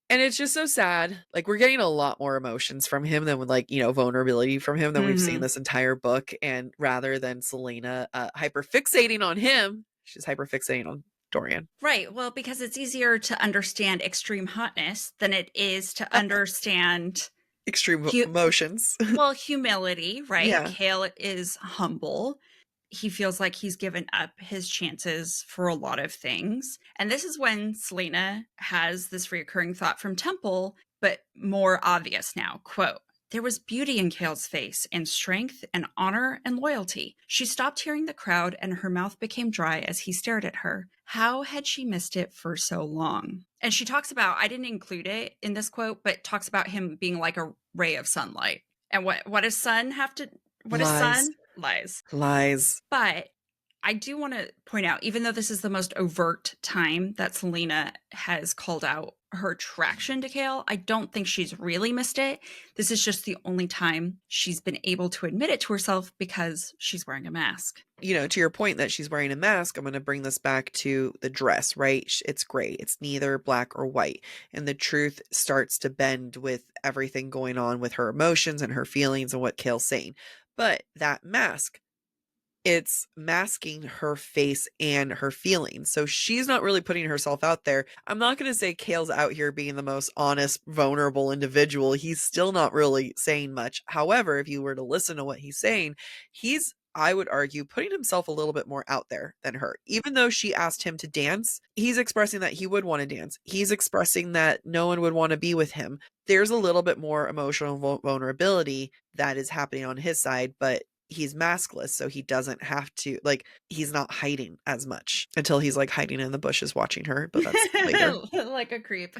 And it's just so sad. Like, we're getting a lot more emotions from him than with, like, vulnerability from him than we've seen Mm-hmm. this entire book. And rather than Selena hyperfixating on him, she's hyperfixating on Dorian. Right. Well, because it's easier to understand extreme hotness than it is to understand Extreme hu- emotions. well, humility, right? Yeah. Kale is humble. He feels like he's given up his chances for a lot of things. And this is when Selena has this reoccurring thought from Temple, but more obvious now. Quote, there was beauty in Kale's face, and strength, and honor, and loyalty. She stopped hearing the crowd, and her mouth became dry as he stared at her. How had she missed it for so long? And she talks about, I didn't include it in this quote, but talks about him being like a ray of sunlight. And what does sun have to, what is Lies. sun? Lies. Lies. But I do want to point out, even though this is the most overt time that Selena has called out her attraction to Kale, I don't think she's really missed it. This is just the only time she's been able to admit it to herself because she's wearing a mask. To your point that she's wearing a mask, I'm going to bring this back to the dress, right? It's gray. It's neither black or white. And the truth starts to bend with everything going on with her emotions and her feelings and what Kale's saying. But that mask, it's masking her face and her feelings. So she's not really putting herself out there. I'm not going to say Kale's out here being the most honest, vulnerable individual. He's still not really saying much. However, if you were to listen to what he's saying, he's, I would argue, putting himself a little bit more out there than her. Even though she asked him to dance, he's expressing that he would want to dance. He's expressing that no one would want to be with him. There's a little bit more emotional vulnerability that is happening on his side, but he's maskless, so he doesn't have to, like, he's not hiding as much until he's like hiding in the bushes watching her, but that's later. Like a creep.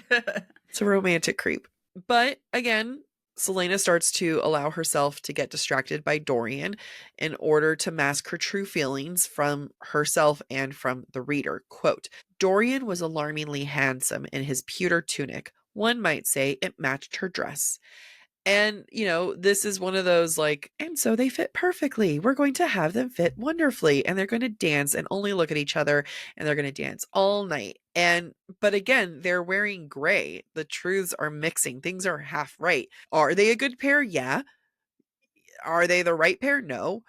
It's a romantic creep. But again, Selena starts to allow herself to get distracted by Dorian in order to mask her true feelings from herself and from the reader. Quote, Dorian was alarmingly handsome in his pewter tunic. One might say it matched her dress. And, this is one of those like, and so they fit perfectly. We're going to have them fit wonderfully. And they're going to dance and only look at each other and they're going to dance all night. But again, they're wearing gray. The truths are mixing. Things are half right. Are they a good pair? Yeah. Are they the right pair? No.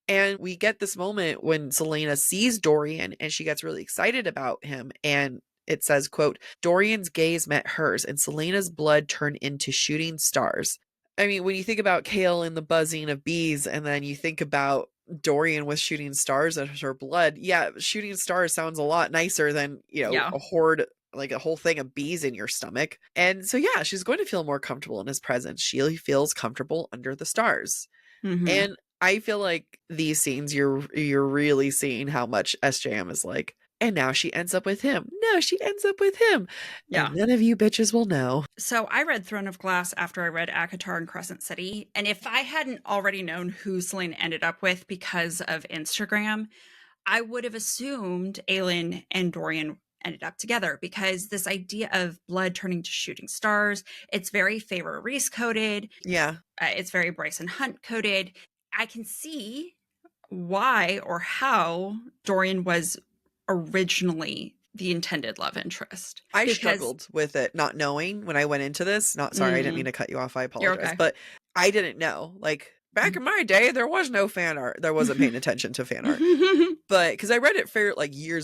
And we get this moment when Selena sees Dorian and she gets really excited about him. And it says, quote, Dorian's gaze met hers and Selena's blood turned into shooting stars. I mean, when you think about Kale and the buzzing of bees, and then you think about Dorian with shooting stars as her blood, yeah, shooting stars sounds a lot nicer than, Yeah. a horde, like a whole thing of bees in your stomach. And so, yeah, she's going to feel more comfortable in his presence. She feels comfortable under the stars. Mm-hmm. And I feel like these scenes, you're really seeing how much SJM is like, and now she ends up with him. No, she ends up with him. Yeah. And none of you bitches will know. So I read Throne of Glass after I read ACOTAR and Crescent City. And if I hadn't already known who Selena ended up with because of Instagram, I would have assumed Aelin and Dorian ended up together because this idea of blood turning to shooting stars, it's very Feyre Reese coded. Yeah. It's very Bryson Hunt coded. I can see why or how Dorian was originally the intended love interest. I struggled with it, not knowing when I went into this. Sorry, I didn't mean to cut you off. I apologize. okay. But I didn't know. Like, back in my day, there was no fan art. There wasn't paying attention to fan art. But because I read it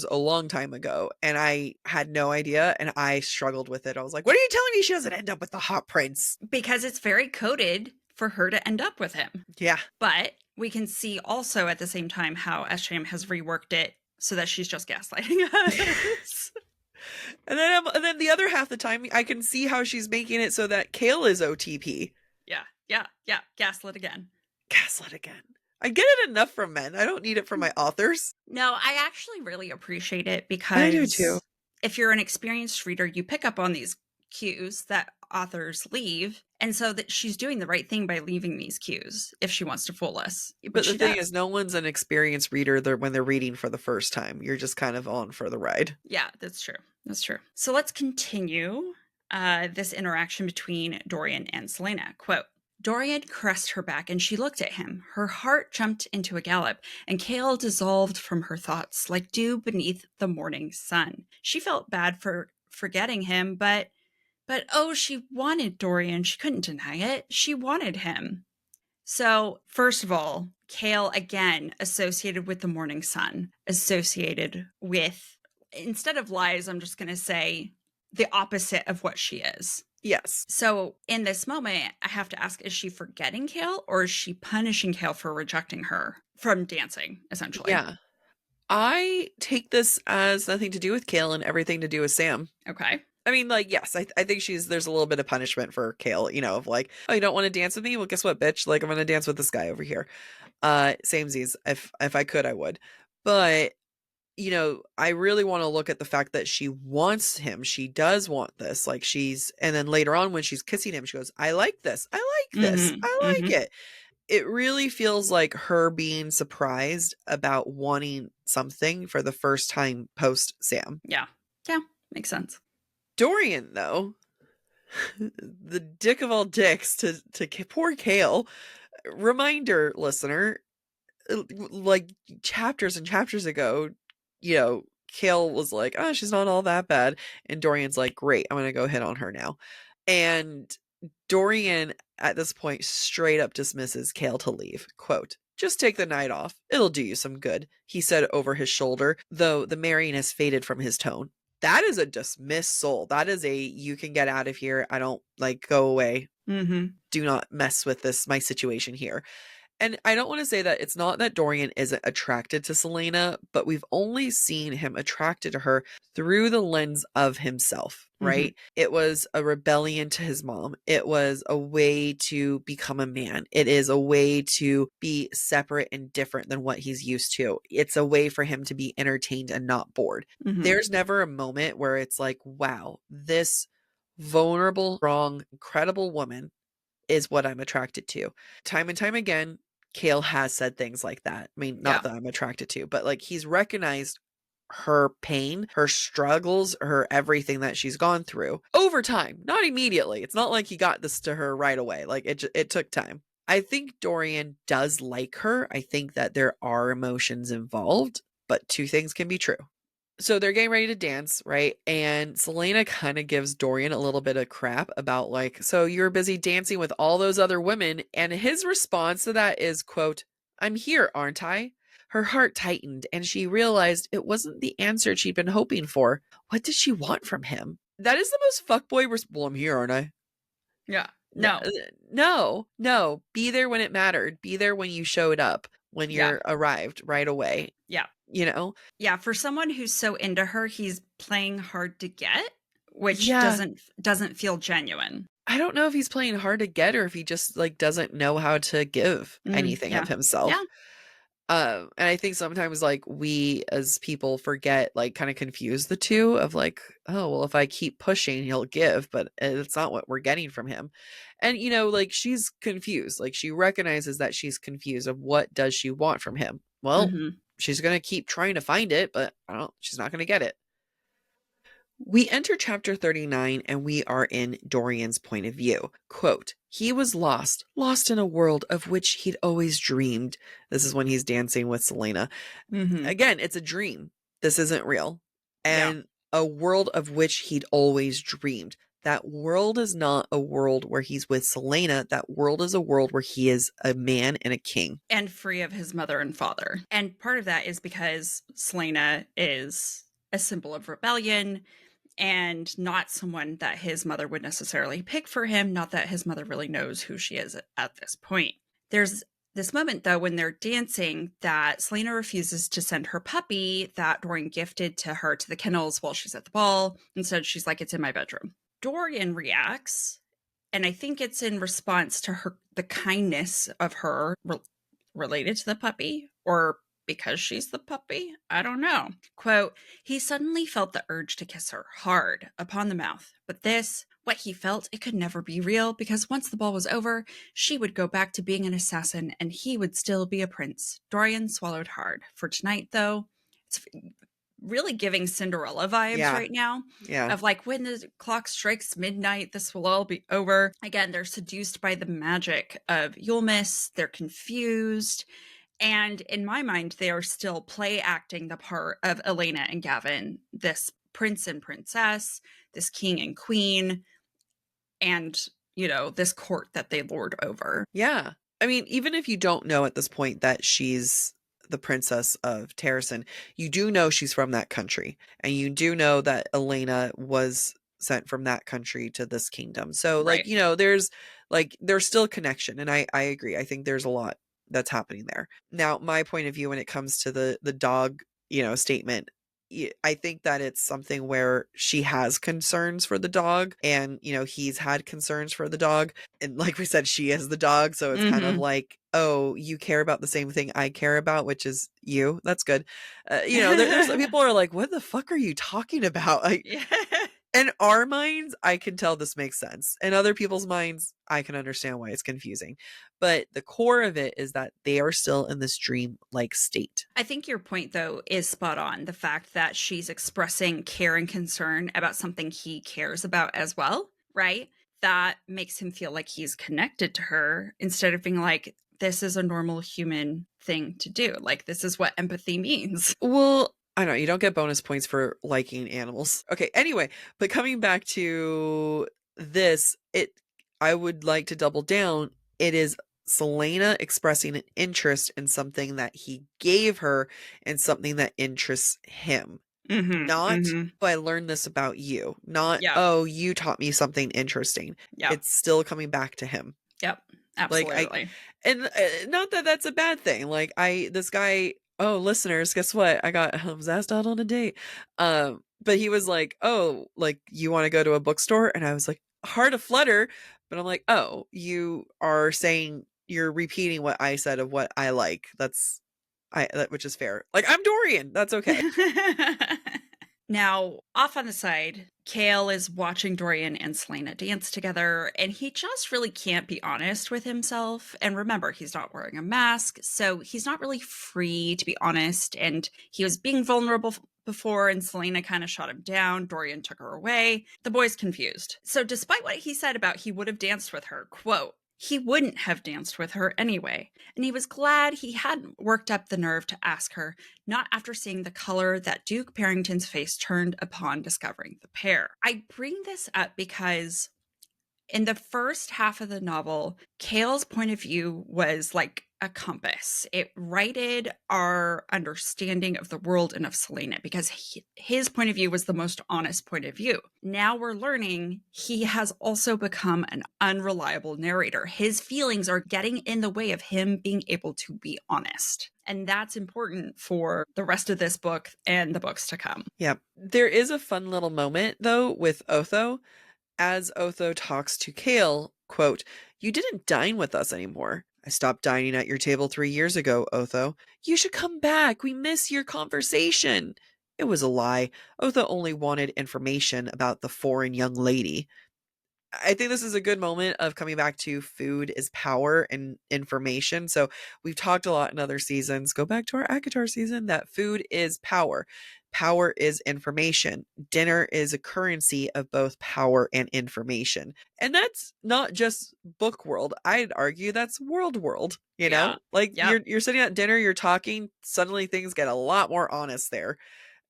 a long time ago, and I had no idea, and I struggled with it. I was like, what are you telling me she doesn't end up with the hot prince? Because it's very coded for her to end up with him. Yeah. But we can see also at the same time how SJM has reworked it so that she's just gaslighting us. And then the other half the time, I can see how she's making it so that Kale is OTP. Yeah. Gaslit again. Gaslit again. I get it enough from men. I don't need it from my authors. No, I actually really appreciate it because I do too. If you're an experienced reader, you pick up on these cues that authors leave. And so that she's doing the right thing by leaving these cues if she wants to fool us. But the thing is, no one's an experienced reader when they're reading for the first time. You're just kind of on for the ride. Yeah, that's true. That's true. So let's continue this interaction between Dorian and Selena. Quote, Dorian caressed her back and she looked at him. Her heart jumped into a gallop and Kale dissolved from her thoughts like dew beneath the morning sun. She felt bad for forgetting him, but oh, she wanted Dorian. She couldn't deny it. She wanted him. So, first of all, Kale, again, associated with the morning sun, associated with, instead of lies, I'm just going to say the opposite of what she is. Yes. So, in this moment, I have to ask, is she forgetting Kale or is she punishing Kale for rejecting her from dancing, essentially? Yeah. I take this as nothing to do with Kale and everything to do with Sam. Okay. I mean, like, yes, I think there's a little bit of punishment for Kale, of like, oh, you don't want to dance with me? Well, guess what, bitch? Like, I'm going to dance with this guy over here. Samesies. If I could, I would. But, I really want to look at the fact that she wants him. She does want this. Like, and then later on when she's kissing him, she goes, I like this. I like this. Mm-hmm. I like it. It really feels like her being surprised about wanting something for the first time post Sam. Yeah. Makes sense. Dorian, though, the dick of all dicks to poor Kale. Reminder, listener, like chapters and chapters ago, Kale was like, oh, she's not all that bad. And Dorian's like, great, I'm going to go hit on her now. And Dorian, at this point, straight up dismisses Kale to leave. Quote, just take the night off. It'll do you some good, he said over his shoulder, though the merriness faded from his tone. That is a dismissal. That is you can get out of here. I don't go away. Mm-hmm. Do not mess with my situation here. And I don't want to say that it's not that Dorian isn't attracted to Selena, but we've only seen him attracted to her through the lens of himself, right? Mm-hmm. It was a rebellion to his mom. It was a way to become a man. It is a way to be separate and different than what he's used to. It's a way for him to be entertained and not bored. Mm-hmm. There's never a moment where it's like, wow, this vulnerable, strong, incredible woman is what I'm attracted to. Time and time again, Kale has said things like that. I mean, not that I'm attracted to, but he's recognized her pain, her struggles, her everything that she's gone through over time, not immediately. It's not like he got this to her right away. It took time. I think Dorian does like her. I think that there are emotions involved, but two things can be true. So they're getting ready to dance, right? And Selena kind of gives Dorian a little bit of crap about so you're busy dancing with all those other women. And his response to that is, quote, I'm here, aren't I? Her heart tightened and she realized it wasn't the answer she'd been hoping for. What did she want from him? That is the most fuckboy well, I'm here, aren't I? Yeah. No. Be there when it mattered. Be there when you showed up, when you're arrived right away. Yeah. Yeah, for someone who's so into her, he's playing hard to get, which doesn't feel genuine. I don't know if he's playing hard to get or if he just doesn't know how to give anything of himself. Yeah. And I think sometimes we as people forget, kind of confuse the two of oh, well, if I keep pushing, he'll give, but it's not what we're getting from him. And, she's confused. She recognizes that she's confused of what does she want from him. Well, she's going to keep trying to find it, but she's not going to get it. We enter chapter 39 and we are in Dorian's point of view. Quote, he was lost in a world of which he'd always dreamed. This is when he's dancing with Selena. Mm-hmm. Again, it's a dream. This isn't real. And a world of which he'd always dreamed. That world is not a world where he's with Selena. That world is a world where he is a man and a king. And free of his mother and father. And part of that is because Selena is a symbol of rebellion and not someone that his mother would necessarily pick for him. Not that his mother really knows who she is at this point. There's this moment, though, when they're dancing that Selena refuses to send her puppy that Dorian gifted to her to the kennels while she's at the ball. Instead, she's like, it's in my bedroom. Dorian reacts, and I think it's in response to the kindness of her related to the puppy, or because she's the puppy. I don't know. Quote, he suddenly felt the urge to kiss her hard upon the mouth. But this, what he felt, it could never be real, because once the ball was over, she would go back to being an assassin and he would still be a prince. Dorian swallowed hard. For tonight, though, it's really giving Cinderella vibes right now. Yeah. Of like, when the clock strikes midnight, this will all be over. Again, they're seduced by the magic of Yulmus. They're confused. And in my mind, they are still play acting the part of Elena and Gavin, this prince and princess, this king and queen, and, you know, this court that they lord over. Yeah. I mean, even if you don't know at this point that she's the princess of Terrasen, you do know she's from that country. And you do know that Elena was sent from that country to this kingdom. So, like, Right. you know, there's still a connection. And I agree. I think there's a lot that's happening there. Now, my point of view when it comes to the dog, you know, statement, I think that it's something where she has concerns for the dog, and, you know, he's had concerns for the dog. And like we said, she is the dog. So it's kind of like, oh, you care about the same thing I care about, which is you. That's good. You know, there's people are like, what the fuck are you talking about? Like, Yeah. in our minds, I can tell this makes sense. In other people's minds, I can understand why it's confusing. But the core of it is that they are still in this dream-like state. I think your point, though, is spot on. The fact that she's expressing care and concern about something he cares about as well, right? That makes him feel like he's connected to her instead of being like, this is a normal human thing to do. Like, this is what empathy means. Well, I know you don't get bonus points for liking animals. Okay, anyway, but coming back to this, I would like to double down. It is Selena expressing an interest in something that he gave her and something that interests him. Not, oh, I learned this about you. Not, Yeah. oh, you taught me something interesting. Yeah. It's still coming back to him. Yep. Like, Absolutely. and not that that's a bad thing. Like, this guy, oh, listeners, guess what? I was asked out on a date. But he was like, oh, like, you want to go to a bookstore? And I was like, heart aflutter. But I'm like, oh, you are saying, you're repeating what I said of what I like. Which is fair. Like, I'm Dorian. That's okay. Now, off on the side, Kale is watching Dorian and Selena dance together, and he just really can't be honest with himself. And remember, he's not wearing a mask, so he's not really free to be honest. And he was being vulnerable before, and Selena kind of shot him down. Dorian took her away. The boy's confused. So despite what he said about he would have danced with her, quote, he wouldn't have danced with her anyway, and he was glad he hadn't worked up the nerve to ask her, not after seeing the color that Duke Barrington's face turned upon discovering the pair. I bring this up because in the first half of the novel, Kale's point of view was like a compass. It righted our understanding of the world and of Selena because his point of view was the most honest point of view. Now we're learning he has also become an unreliable narrator. His feelings are getting in the way of him being able to be honest. And that's important for the rest of this book and the books to come. Yeah. There is a fun little moment, though, with Otho. As Otho talks to Kale, quote, you didn't dine with us anymore. I stopped dining at your table 3 years ago, Otho. You should come back. We miss your conversation. It was a lie. Otho only wanted information about the foreign young lady. I think this is a good moment of coming back to food is power and information. So we've talked a lot in other seasons. Go back to our ACOTAR season that food is power. Power is information. Dinner is a currency of both power and information. And that's not just book world. I'd argue that's world, you know? Like you're sitting at dinner, you're talking, suddenly things get a lot more honest there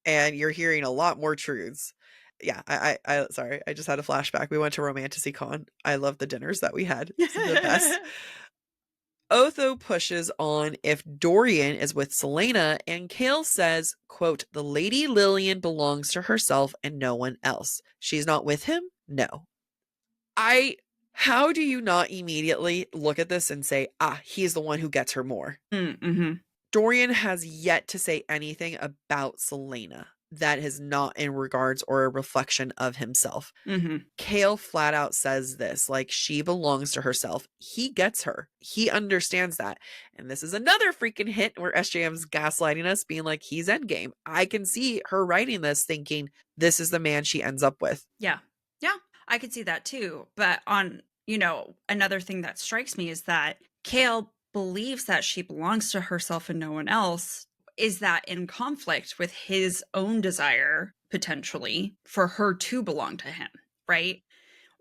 and you're hearing a lot more truths. yeah, I sorry, I just had a flashback. We went to Romantasy Con. I love the dinners that we had. It's the best. Otho pushes on if Dorian is with Selena, and Kale says, quote, the Lady Lillian belongs to herself and no one else. She's not with him? No. How do you not immediately look at this and say, he's the one who gets her more? Mm-hmm. Dorian has yet to say anything about Selena that is not in regards or a reflection of himself. Mm-hmm. Kale flat out says this, like, she belongs to herself. He gets her. He understands that. And this is another freaking hint where SJM's gaslighting us, being like, he's endgame. I can see her writing this thinking this is the man she ends up with. Yeah. Yeah. I could see that too. But on, another thing that strikes me is that Kale believes that she belongs to herself and no one else. Is that in conflict with his own desire, potentially, for her to belong to him, right?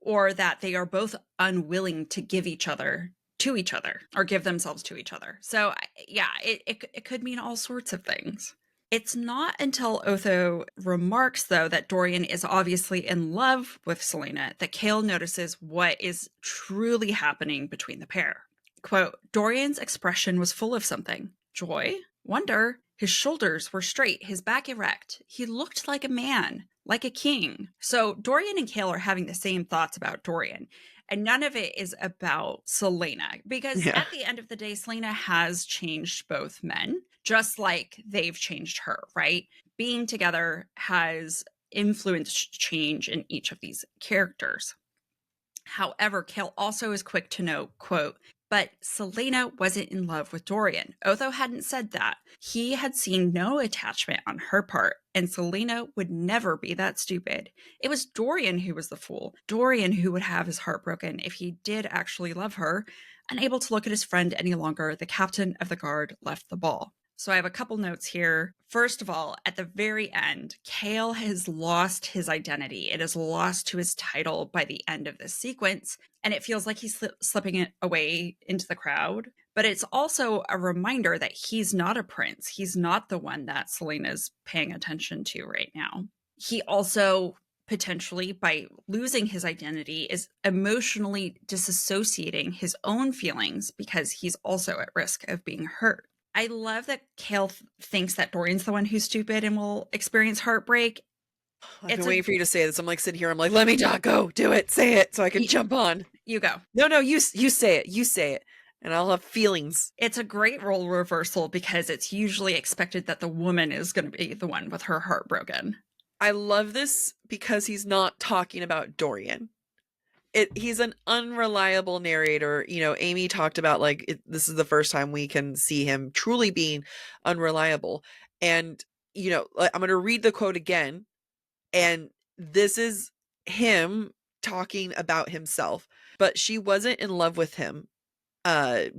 Or that they are both unwilling to give each other to each other or give themselves to each other. So, yeah, it could mean all sorts of things. It's not until Otho remarks, though, that Dorian is obviously in love with Selena that Kale notices what is truly happening between the pair. Quote, Dorian's expression was full of something. Joy? Wonder? His shoulders were straight, his back erect. He looked like a man, like a king. So Dorian and Kale are having the same thoughts about Dorian. And none of it is about Selena, because at the end of the day, Selena has changed both men, just like they've changed her, right? Being together has influenced change in each of these characters. However, Kale also is quick to note, quote, but Selena wasn't in love with Dorian. Otho hadn't said that. He had seen no attachment on her part, and Selena would never be that stupid. It was Dorian who was the fool. Dorian who would have his heart broken if he did actually love her. Unable to look at his friend any longer, the captain of the guard left the ball. So I have a couple notes here. First of all, at the very end, Kale has lost his identity. It is lost to his title by the end of this sequence, and it feels like he's slipping it away into the crowd. But it's also a reminder that he's not a prince. He's not the one that Selena's paying attention to right now. He also potentially, by losing his identity, is emotionally disassociating his own feelings because he's also at risk of being hurt. I love that Kale thinks that Dorian's the one who's stupid and will experience heartbreak. I've been waiting for you to say this. I'm like sitting here. I'm like, let me talk. Go do it. Say it so I can jump on. You go. No, you say it. You say it. And I'll have feelings. It's a great role reversal because it's usually expected that the woman is going to be the one with her heart broken. I love this because he's not talking about Dorian. He's an unreliable narrator. Amy talked about this is the first time we can see him truly being unreliable. And, I'm going to read the quote again. And this is him talking about himself. But she wasn't in love with him,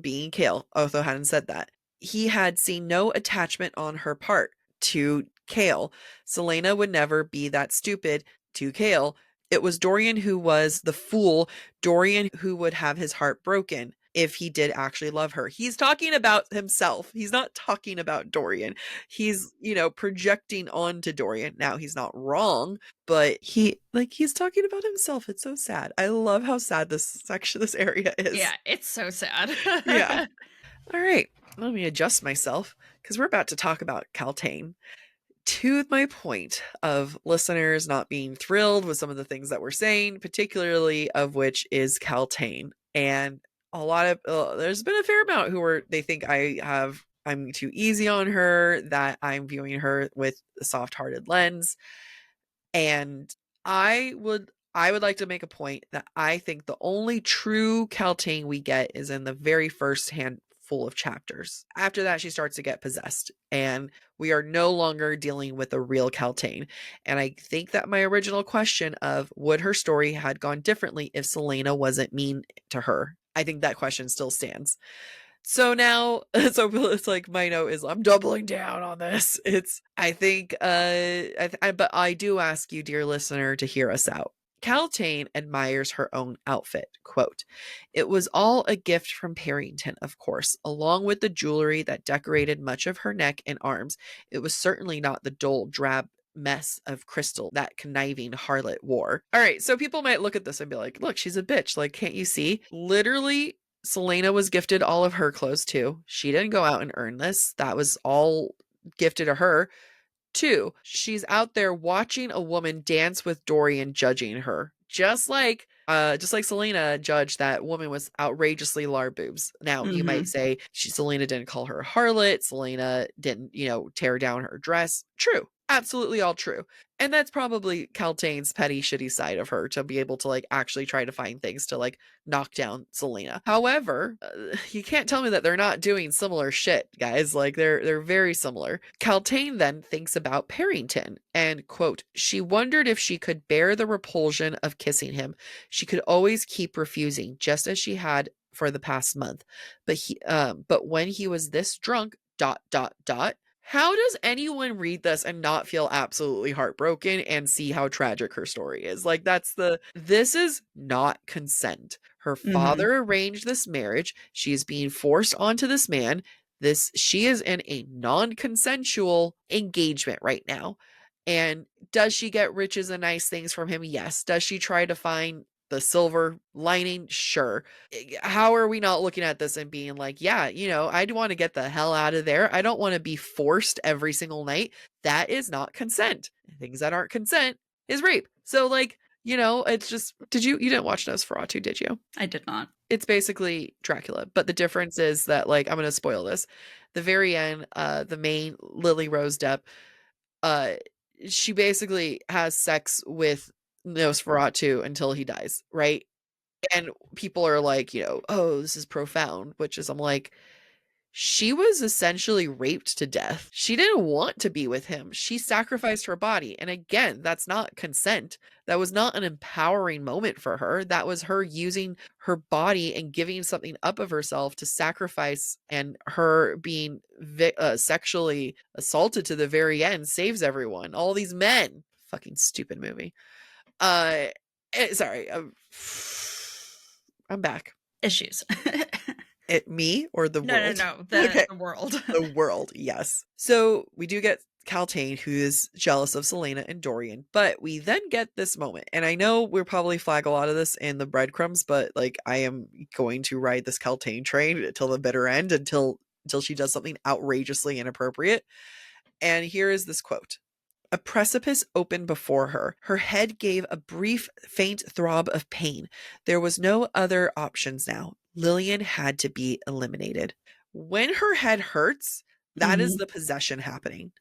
being Kale. Otho hadn't said that. He had seen no attachment on her part to Kale. Selena would never be that stupid to Kale. It was Dorian who was the fool, Dorian who would have his heart broken if he did actually love her. He's talking about himself. He's not talking about Dorian. He's, projecting onto Dorian. Now, he's not wrong, but he's talking about himself. It's so sad. I love how sad this area is. Yeah, it's so sad. Yeah. All right. Let me adjust myself because we're about to talk about Kaltain. To my point of listeners not being thrilled with some of the things that we're saying, particularly of which is Kaltain. And a lot of, there's been a fair amount they think I'm too easy on her, that I'm viewing her with a soft-hearted lens. And I would like to make a point that I think the only true Kaltain we get is in the very first handful of chapters. After that, she starts to get possessed, and we are no longer dealing with a real Kaltain. And I think that my original question of would her story had gone differently if Selena wasn't mean to her, I think that question still stands. So now, it's like my note is I'm doubling down on this. I think, but I do ask you, dear listener, to hear us out. Kaltain admires her own outfit. Quote, it was all a gift from Parrington, of course, along with the jewelry that decorated much of her neck and arms. It was certainly not the dull, drab mess of crystal that conniving harlot wore. All right, so people might look at this and be like, look, she's a bitch. Like, can't you see? Literally, Selena was gifted all of her clothes too. She didn't go out and earn this. That was all gifted to her. Two, she's out there watching a woman dance with Dorian, judging her. Just like Selena judged that woman was outrageously large boobs. Now, you might say Selena didn't call her a harlot. Selena didn't, tear down her dress. True. Absolutely all true. And that's probably Kaltain's petty, shitty side of her to be able to like actually try to find things to like knock down Selena. However, you can't tell me that they're not doing similar shit, guys. Like they're very similar. Kaltain then thinks about Parrington and quote, she wondered if she could bear the repulsion of kissing him. She could always keep refusing, just as she had for the past month. But when he was this drunk, ... How does anyone read this and not feel absolutely heartbroken and see how tragic her story is? Like, this is not consent. Her father arranged this marriage. She is being forced onto this man. She is in a non-consensual engagement right now. And does she get riches and nice things from him? Yes. Does she try to find the silver lining? Sure. How are we not looking at this and being like, yeah, I'd want to get the hell out of there. I don't want to be forced every single night. That is not consent. Things that aren't consent is rape. So like, it's just, you didn't watch Nosferatu, did you? I did not. It's basically Dracula, but the difference is that like, I'm going to spoil this. The very end, the main Lily Rose Depp, she basically has sex with Nosferatu until he dies, right? And people are like, oh, this is profound, I'm like, she was essentially raped to death. She didn't want to be with him. She sacrificed her body. And again, that's not consent. That was not an empowering moment for her. That was her using her body and giving something up of herself to sacrifice, and her being sexually assaulted to the very end saves everyone. All these men. Fucking stupid movie. Sorry. I'm back. Issues. Me or the world? No. The world. The world, yes. So we do get Kaltain, who is jealous of Selena and Dorian, but we then get this moment. And I know we'll probably flag a lot of this in the breadcrumbs, but like I am going to ride this Kaltain train until the bitter end, until she does something outrageously inappropriate. And here is this quote. A precipice opened before her. Her head gave a brief, faint throb of pain. There was no other options now. Lillian had to be eliminated. When her head hurts, that is the possession happening.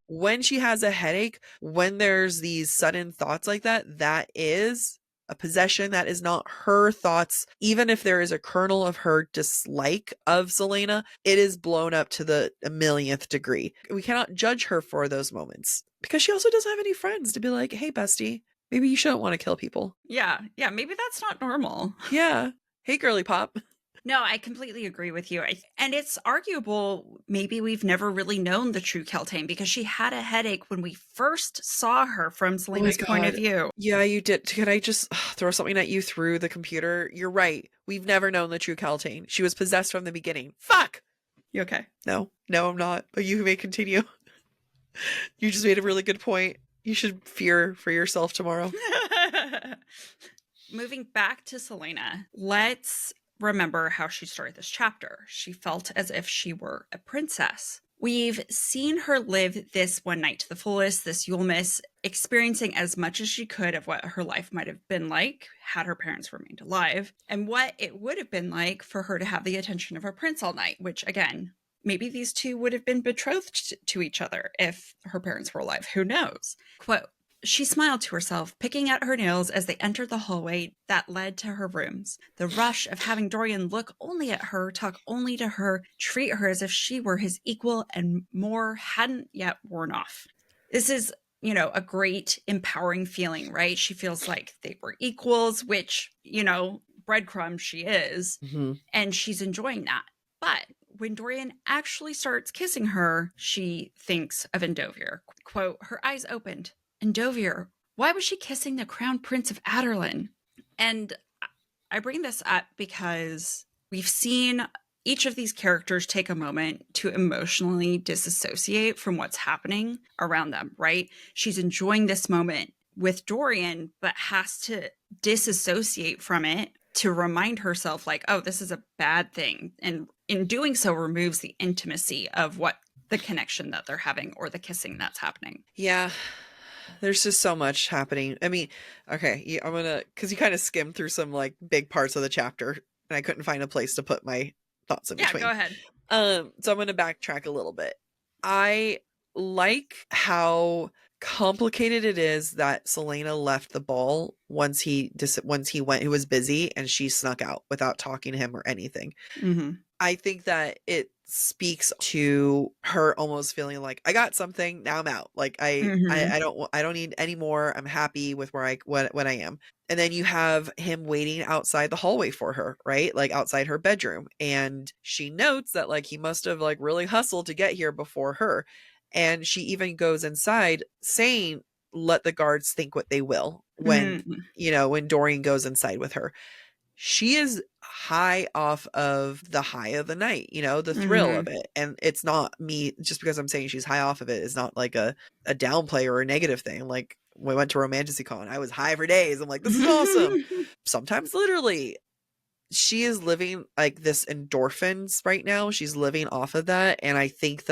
When she has a headache, when there's these sudden thoughts like that, that is a possession. That is not her thoughts. Even if there is a kernel of her dislike of Selena, it is blown up to the 1,000,000th degree. We cannot judge her for those moments because she also doesn't have any friends to be like, hey, bestie, maybe you shouldn't want to kill people. Yeah, maybe that's not normal. Yeah. Hey, girly pop. No, I completely agree with you. And it's arguable maybe we've never really known the true Kaltain because she had a headache when we first saw her from Selena's point of view. Yeah, you did. Can I just throw something at you through the computer? You're right. We've never known the true Kaltain. She was possessed from the beginning. Fuck! You okay? No, I'm not. But you may continue. You just made a really good point. You should fear for yourself tomorrow. Moving back to Selena, let's remember how she started this chapter. She felt as if she were a princess. We've seen her live this one night to the fullest, this Yulmus, experiencing as much as she could of what her life might have been like had her parents remained alive, and what it would have been like for her to have the attention of a prince all night, which again, maybe these two would have been betrothed to each other if her parents were alive. Who knows? Quote, she smiled to herself, picking at her nails as they entered the hallway that led to her rooms. The rush of having Dorian look only at her, talk only to her, treat her as if she were his equal and more hadn't yet worn off. This is, a great empowering feeling, right? She feels like they were equals, which, breadcrumb she is, and she's enjoying that. But when Dorian actually starts kissing her, she thinks of Endovier. Quote, her eyes opened. Endovier, why was she kissing the crown prince of Aderlin? And I bring this up because we've seen each of these characters take a moment to emotionally disassociate from what's happening around them, right? She's enjoying this moment with Dorian, but has to disassociate from it to remind herself, like, oh, this is a bad thing. And in doing so, removes the intimacy of what the connection that they're having or the kissing that's happening. Yeah. There's just so much happening. I mean, okay, I'm gonna, because you kind of skimmed through some like big parts of the chapter, and I couldn't find a place to put my thoughts in Yeah, go between. ahead. So I'm gonna backtrack a little bit. I like how complicated it is that Selena left the ball once he went. He was busy, and she snuck out without talking to him or anything. Mm-hmm. I think that it speaks to her almost feeling like, I got something, now I'm out. Like Mm-hmm. I don't need any more. I'm happy with where what I am. And then you have him waiting outside the hallway for her, right? Like outside her bedroom. And she notes that like he must have like really hustled to get here before her. And she even goes inside saying, let the guards think what they will, when, Mm-hmm. when Dorian goes inside with her. She is high off of the high of the night, the thrill Mm-hmm. of it. And it's not me, just because I'm saying she's high off of it is not like a downplay or a negative thing. Like we went to romantasy con, I was high for days. I'm like, this is awesome. Sometimes literally she is living like this endorphins right now. She's living off of that. And I think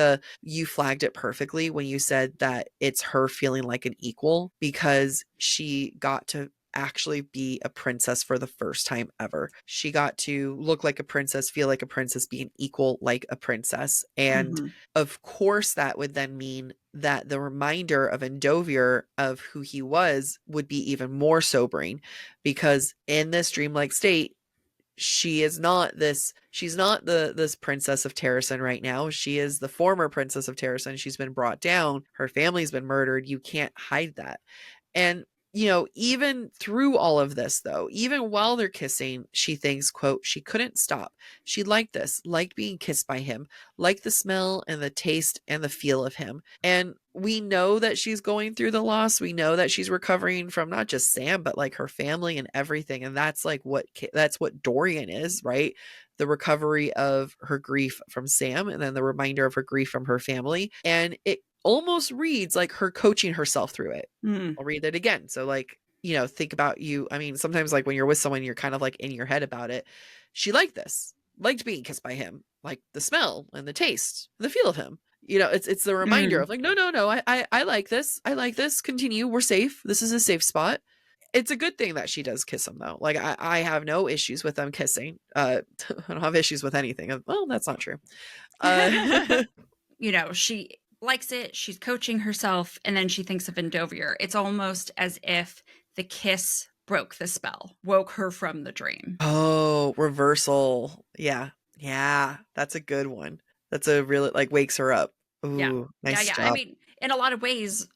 you flagged it perfectly when you said that it's her feeling like an equal, because she got to actually be a princess for the first time ever. She got to look like a princess, feel like a princess, be an equal like a princess. And Mm-hmm. of course, that would then mean that the reminder of Endovier of who he was would be even more sobering, because in this dreamlike state, she's not this princess of Terrasen right now. She is the former princess of Terrasen. She's been brought down. Her family's been murdered. You can't hide that. And, even through all of this, though, even while they're kissing, she thinks, quote, she couldn't stop. She liked this, liked being kissed by him, liked the smell and the taste and the feel of him. And we know that she's going through the loss. We know that she's recovering from not just Sam, but like her family and everything. And that's like that's what Dorian is, right? The recovery of her grief from Sam, and then the reminder of her grief from her family. And it almost reads like her coaching herself through it. Mm-hmm. I'll read it again. So like, think about you. I mean, sometimes like when you're with someone, you're kind of like in your head about it. She liked this, liked being kissed by him, like the smell and the taste, and the feel of him. It's the reminder of like, no, I like this. I like this. Continue. We're safe. This is a safe spot. It's a good thing that she does kiss him though. Like I have no issues with them kissing. I don't have issues with anything. Well, that's not true. She likes it. She's coaching herself, and then she thinks of Endovier. It's almost as if the kiss broke the spell, woke her from the dream. Oh, reversal. Yeah. Yeah. That's a good one. That's a really like wakes her up. Yeah. Ooh, Yeah, nice yeah. I job. mean, in a lot of ways,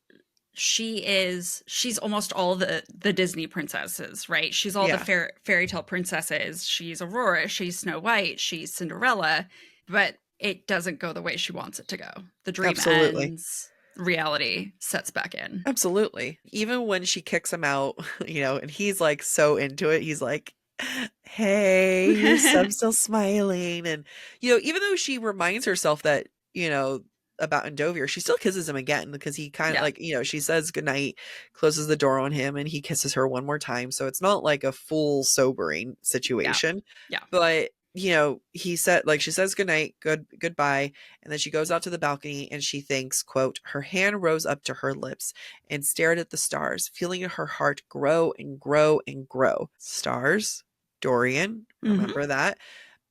she's almost all the Disney princesses, right? She's all the Yeah. fairy tale princesses. She's Aurora, she's Snow White, she's Cinderella, but it doesn't go the way she wants it to go. The dream Absolutely. ends, reality sets back in. Absolutely. Even when she kicks him out, and he's like so into it, he's like, hey, I'm still smiling. And, even though she reminds herself that, about Endovier, she still kisses him again, because he kind of Yeah. like, she says goodnight, closes the door on him, and he kisses her one more time. So it's not like a full sobering Yeah. situation. Yeah. But, he said, like, she says goodnight, goodbye. And then she goes out to the balcony and she thinks, quote, her hand rose up to her lips and stared at the stars, feeling her heart grow and grow and grow. Stars, Dorian, Mm-hmm. remember that?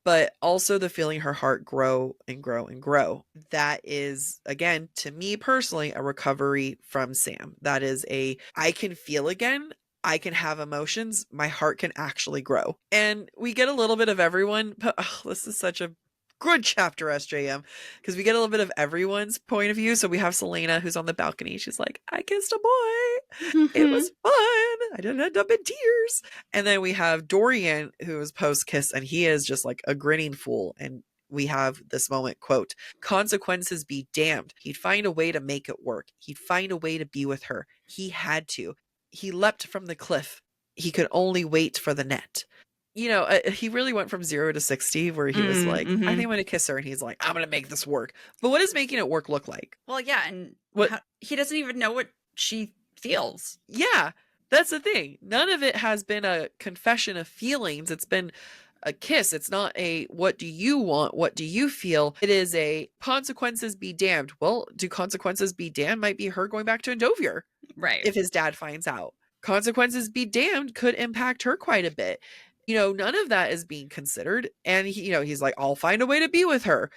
But also the feeling her heart grow and grow and grow. That is, again, to me personally, a recovery from Sam. That is I can feel again. I can have emotions. My heart can actually grow. And we get a little bit of everyone, but this is such a good chapter, SJM, because we get a little bit of everyone's point of view. So we have Selena, who's on the balcony. She's like, I kissed a boy. It was fun. I didn't end up in tears. And then we have Dorian, who is post kiss, and he is just like a grinning fool. And we have this moment, quote, consequences be damned. He'd find a way to make it work. He'd find a way to be with her. He had to. He leapt from the cliff. He could only wait for the net. he really went from 0 to 60 where he was like, I think Mm-hmm. I'm going to kiss her. And he's like, I'm going to make this work. But what does making it work look like? Well, yeah, and What? he doesn't even know what she feels. Yeah, that's the thing. None of it has been a confession of feelings. It's been a kiss. It's not a what do you want? What do you feel? It is a consequences be damned. Well, do consequences be damned might be her going back to Endovier Right. if his dad finds out. Consequences be damned could impact her quite a bit. None of that is being considered. And he's like, I'll find a way to be with her.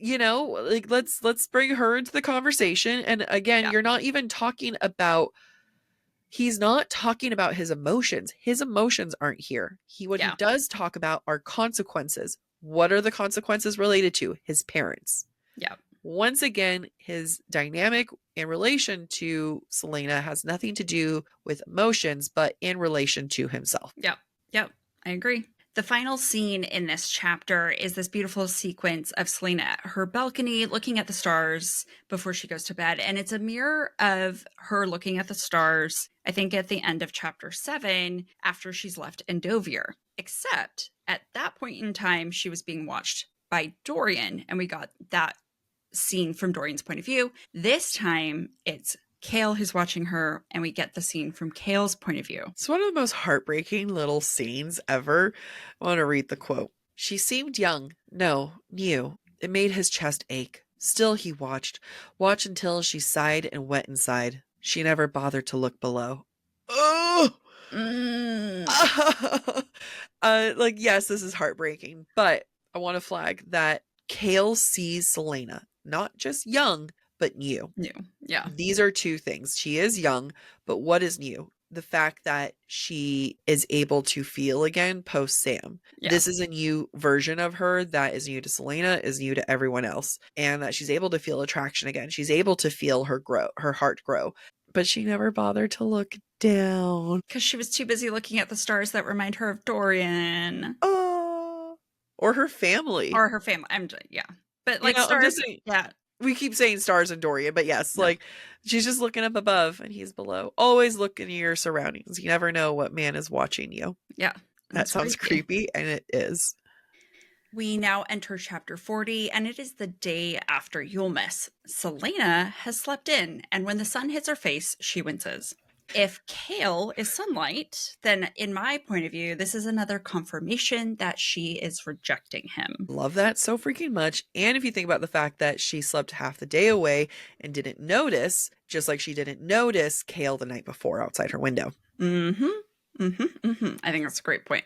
Like let's bring her into the conversation. And again, Yeah. you're not even talking about he's not talking about his emotions. His emotions aren't here. What he Yeah. does talk about are consequences. What are the consequences related to? His parents. Yeah. Once again, his dynamic in relation to Selena has nothing to do with emotions, but in relation to himself. Yep. Yep. I agree. The final scene in this chapter is this beautiful sequence of Selena at her balcony looking at the stars before she goes to bed. And it's a mirror of her looking at the stars, I think at the end of chapter 7, after she's left Endovier. Except at that point in time, she was being watched by Dorian, and we got that scene from Dorian's point of view. This time, it's Cale who's watching her, and we get the scene from Cale's point of view. It's one of the most heartbreaking little scenes ever. I want to read the quote. She seemed young, no, new. It made his chest ache. Still he watched until she sighed and went inside. She never bothered to look below. Oh! Yes, this is heartbreaking, but I want to flag that Cale sees Selena, not just young, but new. New. Yeah. These are two things. She is young, but what is new? The fact that she is able to feel again post Sam. Yeah. This is a new version of her that is new to Selena, is new to everyone else, and that she's able to feel attraction again. She's able to feel her heart grow, but she never bothered to look down. Because she was too busy looking at the stars that remind her of Dorian. Oh, or her family. Or her family. Yeah. But like I'm just stars, saying, yeah. we keep saying stars and Dorian, but yes, No. like she's just looking up above and he's below. Always look in your surroundings. You never know what man is watching you. Yeah. That sounds creepy, and it is. We now enter chapter 40, and it is the day after Yulemas. Selena has slept in, and when the sun hits her face, she winces. If Cale is sunlight, then in my point of view, this is another confirmation that she is rejecting him. Love that so freaking much. And if you think about the fact that she slept half the day away and didn't notice, just like she didn't notice Cale the night before outside her window. I think that's a great point.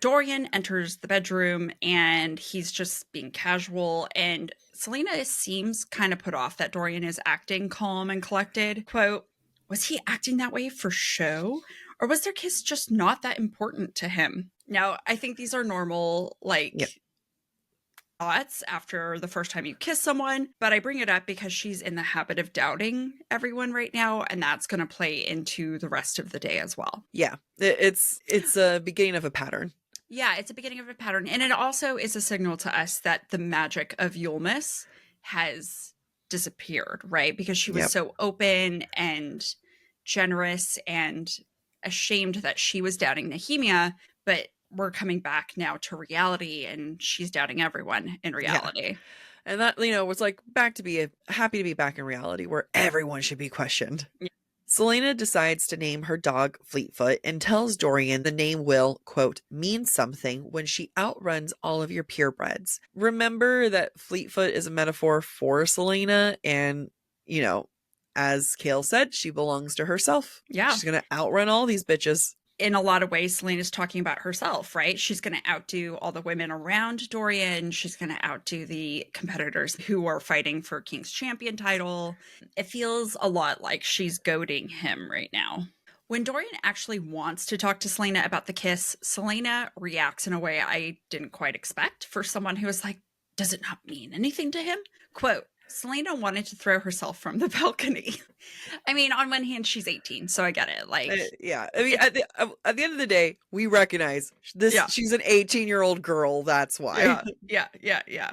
Dorian enters the bedroom and he's just being casual, and Selena seems kind of put off that Dorian is acting calm and collected. Quote, was he acting that way for show? Or was their kiss just not that important to him? Now, I think these are normal, thoughts after the first time you kiss someone, but I bring it up because she's in the habit of doubting everyone right now, and that's going to play into the rest of the day as well. Yeah, it's a beginning of a pattern. Yeah, it's a beginning of a pattern, and it also is a signal to us that the magic of Yulemas has disappeared, right? Because she was so open and generous and ashamed that she was doubting Nehemia, but we're coming back now to reality, and she's doubting everyone in reality. Yeah. And that, was like happy to be back in reality where everyone should be questioned. Yeah. Selena decides to name her dog Fleetfoot and tells Dorian the name will, quote, mean something when she outruns all of your purebreds. Remember that Fleetfoot is a metaphor for Selena, and, as Cale said, she belongs to herself. Yeah. She's going to outrun all these bitches. In a lot of ways, Selena's talking about herself, right? She's going to outdo all the women around Dorian. She's going to outdo the competitors who are fighting for King's Champion title. It feels a lot like she's goading him right now. When Dorian actually wants to talk to Selena about the kiss, Selena reacts in a way I didn't quite expect for someone who was like, does it not mean anything to him? Quote, Selena wanted to throw herself from the balcony. I mean, on one hand, she's 18, so I get it. Yeah. I mean, at the end of the day, we recognize this. Yeah. She's an 18-year-old girl. That's why. Yeah.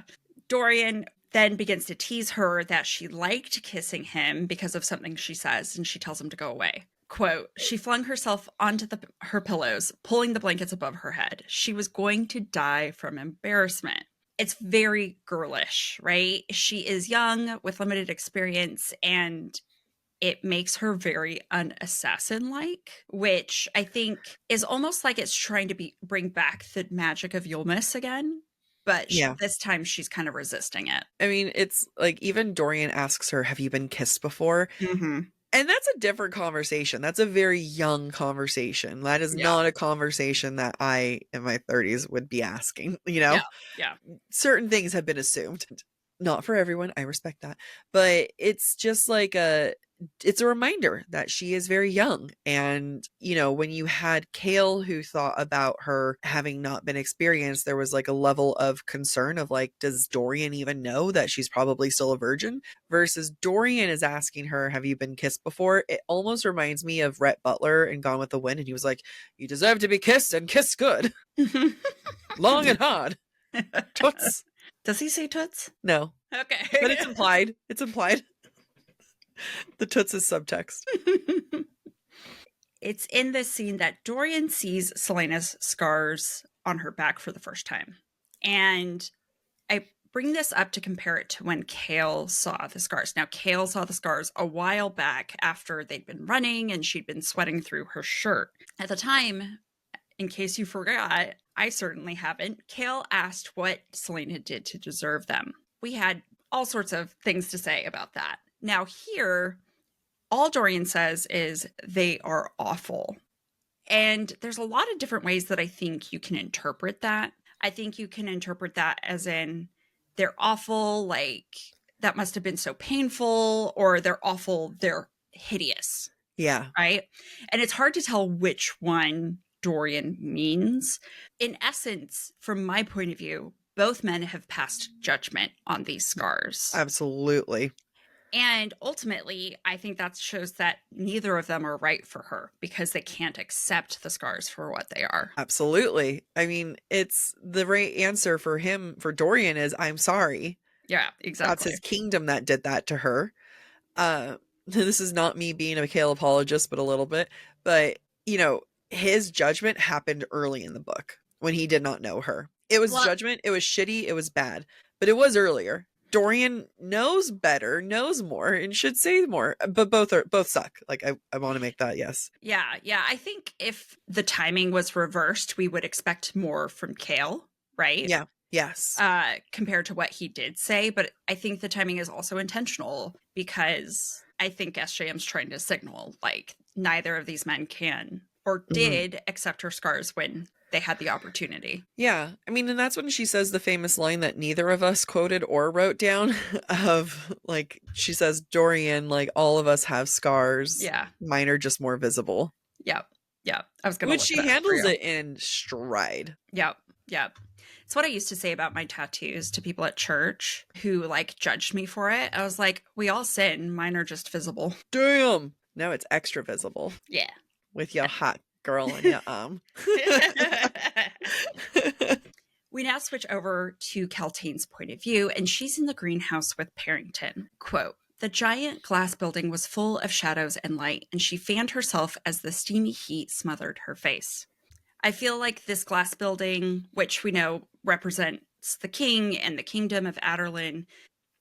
Dorian then begins to tease her that she liked kissing him because of something she says, and she tells him to go away. Quote, she flung herself onto her pillows, pulling the blankets above her head. She was going to die from embarrassment. It's very girlish, right? She is young with limited experience, and it makes her very unassassin-like, which I think is almost like it's trying to bring back the magic of Yulmus again. But Yeah. this time she's kind of resisting it. I mean, it's like even Dorian asks her, have you been kissed before? Mm-hmm. And that's a different conversation. That's a very young conversation. That is Yeah. not a conversation that I, in my 30s, would be asking, you know? Yeah. Yeah. Certain things have been assumed. Not for everyone. I respect that. But it's just like it's a reminder that she is very young. And, you know, when you had Kale who thought about her having not been experienced, there was like a level of concern of like, does Dorian even know that she's probably still a virgin? Versus Dorian is asking her, have you been kissed before? It almost reminds me of Rhett Butler in Gone with the Wind. And he was like, you deserve to be kissed and kissed good. Long and hard. Toots. Does he say toots? No. Okay. But it's implied. It's implied. The toots is subtext. It's in this scene that Dorian sees Celaena's scars on her back for the first time. And I bring this up to compare it to when Kale saw the scars. Now, Kale saw the scars a while back after they'd been running and she'd been sweating through her shirt. At the time, in case you forgot, I certainly haven't, Kale asked what Celaena did to deserve them. We had all sorts of things to say about that. Now here, all Dorian says is they are awful. And there's a lot of different ways that I think you can interpret that. I think you can interpret that as in they're awful, like that must have been so painful, or they're awful, they're hideous. Yeah. Right? And it's hard to tell which one Dorian means. In essence, from my point of view, both men have passed judgment on these scars. Absolutely. And ultimately, I think that shows that neither of them are right for her because they can't accept the scars for what they are. Absolutely. I mean, it's the right answer for him, for Dorian is, I'm sorry. Yeah, exactly. That's his kingdom that did that to her. This is not me being a Mikhail apologist, but a little bit. But, you know, his judgment happened early in the book when he did not know her. It was judgment. It was shitty. It was bad. But it was earlier. Dorian knows better, knows more, and should say more. But both suck. Like I want to make that, yes. Yeah. I think if the timing was reversed, we would expect more from Kale, right? Yeah. Yes. Compared to what he did say. But I think the timing is also intentional because I think SJM's trying to signal like neither of these men can or did accept her scars when they had the opportunity. Yeah. I mean, and that's when she says the famous line that neither of us quoted or wrote down of like, she says, Dorian, like all of us have scars. Yeah. Mine are just more visible. Yep. I was going to Which she handles it in stride. Yep. It's what I used to say about my tattoos to people at church who like judged me for it. I was like, we all sin. Mine are just visible. Damn. Now it's extra visible. Yeah. With your hot girl in your arm. We now switch over to Kaltain's point of view, and she's in the greenhouse with Parrington. Quote, the giant glass building was full of shadows and light, and she fanned herself as the steamy heat smothered her face. I feel like this glass building, which we know represents the king and the kingdom of Adarlan,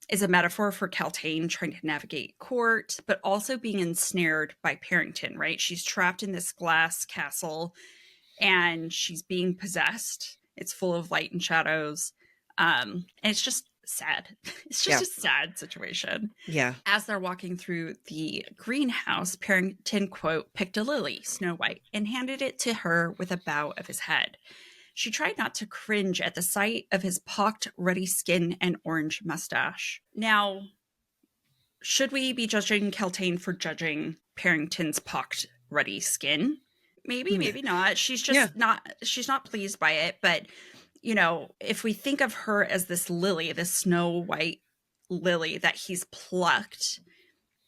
is a metaphor for Kaltain trying to navigate court, but also being ensnared by Parrington, right? She's trapped in this glass castle and she's being possessed. It's full of light and shadows. And it's just sad. It's just a sad situation. Yeah. As they're walking through the greenhouse, Parrington, quote, picked a lily, Snow White, and handed it to her with a bow of his head. She tried not to cringe at the sight of his pocked, ruddy skin and orange mustache. Now, should we be judging Kaltain for judging Parrington's pocked, ruddy skin? Maybe, maybe not. She's just she's not pleased by it. But, you know, if we think of her as this lily, this Snow White lily that he's plucked,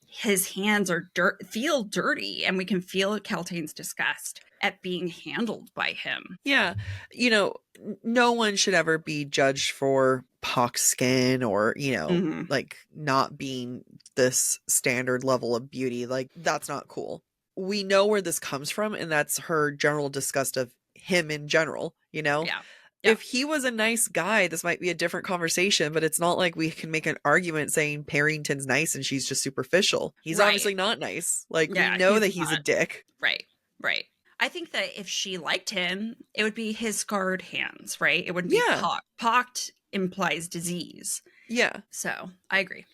his hands are feel dirty, and we can feel Kaltain's disgust at being handled by him. Yeah. You know, no one should ever be judged for pock skin or, you know, like not being this standard level of beauty. Like, that's not cool. we know where this comes from, and that's her general disgust of him in general, you know? Yeah. Yeah. If he was a nice guy, this might be a different conversation, but it's not like we can make an argument saying Parrington's nice and she's just superficial. He's Right. obviously not nice. Like, we Yeah, know he's that he's a not. dick. Right. Right. I think that if she liked him, it would be his scarred hands, right? It wouldn't be Yeah. pocked. Pocked implies disease. Yeah. So I agree.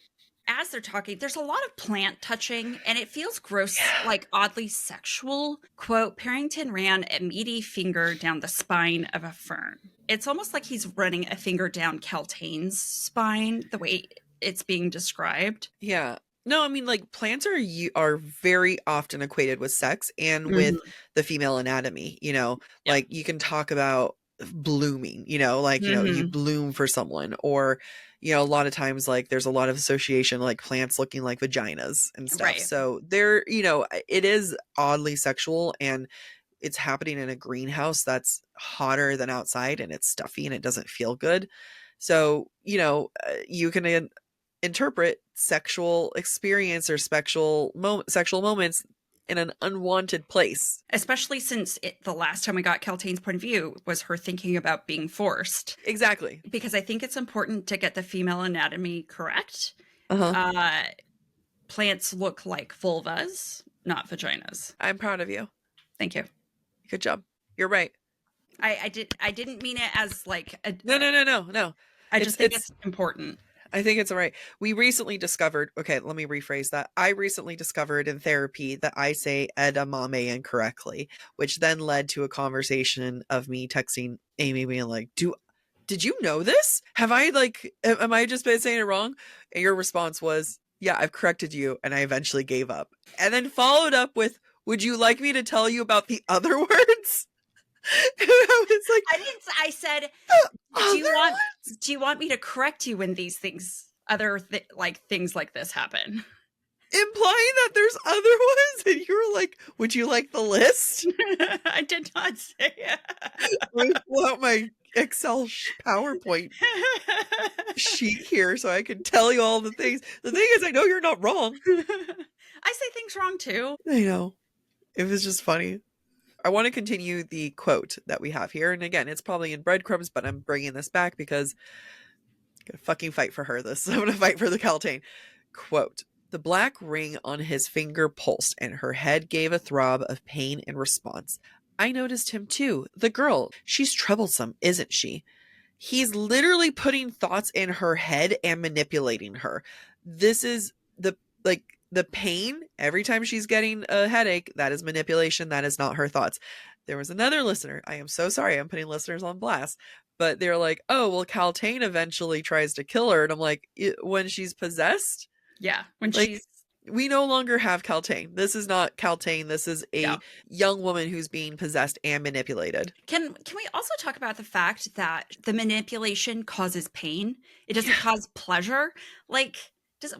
As they're talking, there's a lot of plant touching, and it feels gross, like oddly sexual. Quote, Parrington ran a meaty finger down the spine of a fern. It's almost like he's running a finger down Caltain's spine, the way it's being described. Yeah. No, I mean, like, plants are very often equated with sex and with the female anatomy, you know? Yeah. Like, you can talk about blooming, you know, like, you know, you bloom for someone, or, you know, a lot of times, like, there's a lot of association, like, plants looking like vaginas and stuff. Right. So they're, you know, it is oddly sexual, and it's happening in a greenhouse that's hotter than outside, and it's stuffy and it doesn't feel good. So, you know, you can interpret sexual experience or sexual moments in an unwanted place. Especially since the last time we got Caltain's point of view was her thinking about being forced. Exactly. Because I think it's important to get the female anatomy correct. Uh-huh. Plants look like vulvas, not vaginas. I'm proud of you. Thank you. Good job. You're right. I didn't mean it as like a, No. I just think it's important. I think it's all right. We recently discovered, okay, let me rephrase that. I recently discovered in therapy that I say edamame incorrectly, which then led to a conversation of me texting Amy being like, did you know this? Am I just been saying it wrong? And your response was, yeah, I've corrected you. And I eventually gave up. And then followed up with, would you like me to tell you about the other words? I was like, I said, do you want me to correct you when these things, things like this happen? Implying that there's other ones, and you were like, would you like the list? I did not say it. Let me pull out my Excel PowerPoint sheet here so I can tell you all the things. The thing is, I know you're not wrong. I say things wrong too. I know. It was just funny. I want to continue the quote that we have here. And again, it's probably in Breadcrumbs, but I'm bringing this back because I'm going to fucking fight for her this. I'm going to fight for the Caltain. Quote, the black ring on his finger pulsed and her head gave a throb of pain in response. I noticed him too. The girl, she's troublesome, isn't she? He's literally putting thoughts in her head and manipulating her. This is the pain every time she's getting a headache. That is manipulation. That is not her thoughts. There was another listener. I am so sorry. I'm putting listeners on blast. But they're like, oh, well, Caltain eventually tries to kill her. And I'm like, when she's possessed? Yeah. When she's... We no longer have Caltain. This is not Caltain. This is a young woman who's being possessed and manipulated. Can we also talk about the fact that the manipulation causes pain? It doesn't cause pleasure. Like,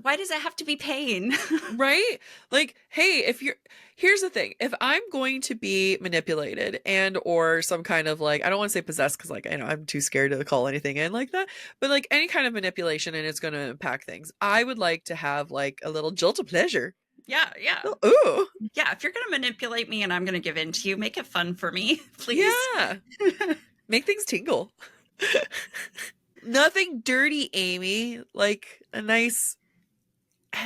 why does it have to be pain? Right? Like, hey, here's the thing. If I'm going to be manipulated and or some kind of like, I don't want to say possessed because like, I know I'm too scared to call anything in like that, but like any kind of manipulation and it's going to impact things, I would like to have like a little jolt of pleasure. Yeah. Ooh. Yeah, if you're going to manipulate me and I'm going to give in to you, make it fun for me, please. Yeah. Make things tingle. Nothing dirty, Amy. Like a nice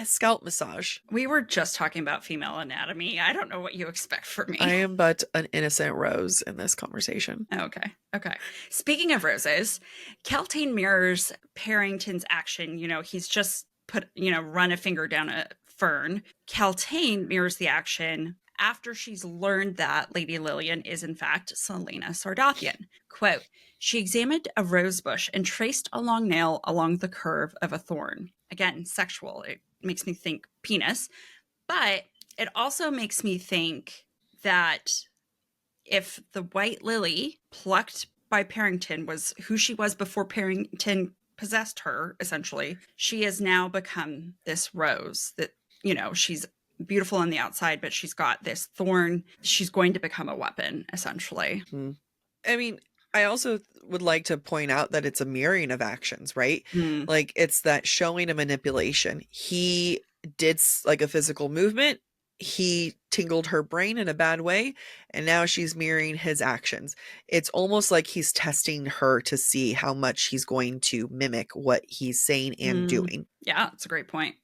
scalp massage. We were just talking about female anatomy. I don't know what you expect from me. I am but an innocent rose in this conversation. Okay. Speaking of roses, Caltain mirrors Parrington's action. You know, he's just run a finger down a fern. Caltain mirrors the action after she's learned that Lady Lillian is in fact Selena Sardathian. Quote, she examined a rose bush and traced a long nail along the curve of a thorn. Again, sexual. It makes me think penis, but it also makes me think that if the white lily plucked by Parrington was who she was before Parrington possessed her, essentially, she has now become this rose that, she's beautiful on the outside, but she's got this thorn. She's going to become a weapon, essentially. I mean, I also would like to point out that it's a mirroring of actions, right? Like it's that showing a manipulation. He did like a physical movement he tingled her brain in a bad way, and now she's mirroring his actions. It's almost like he's testing her to see how much he's going to mimic what he's saying and doing. Yeah, that's a great point.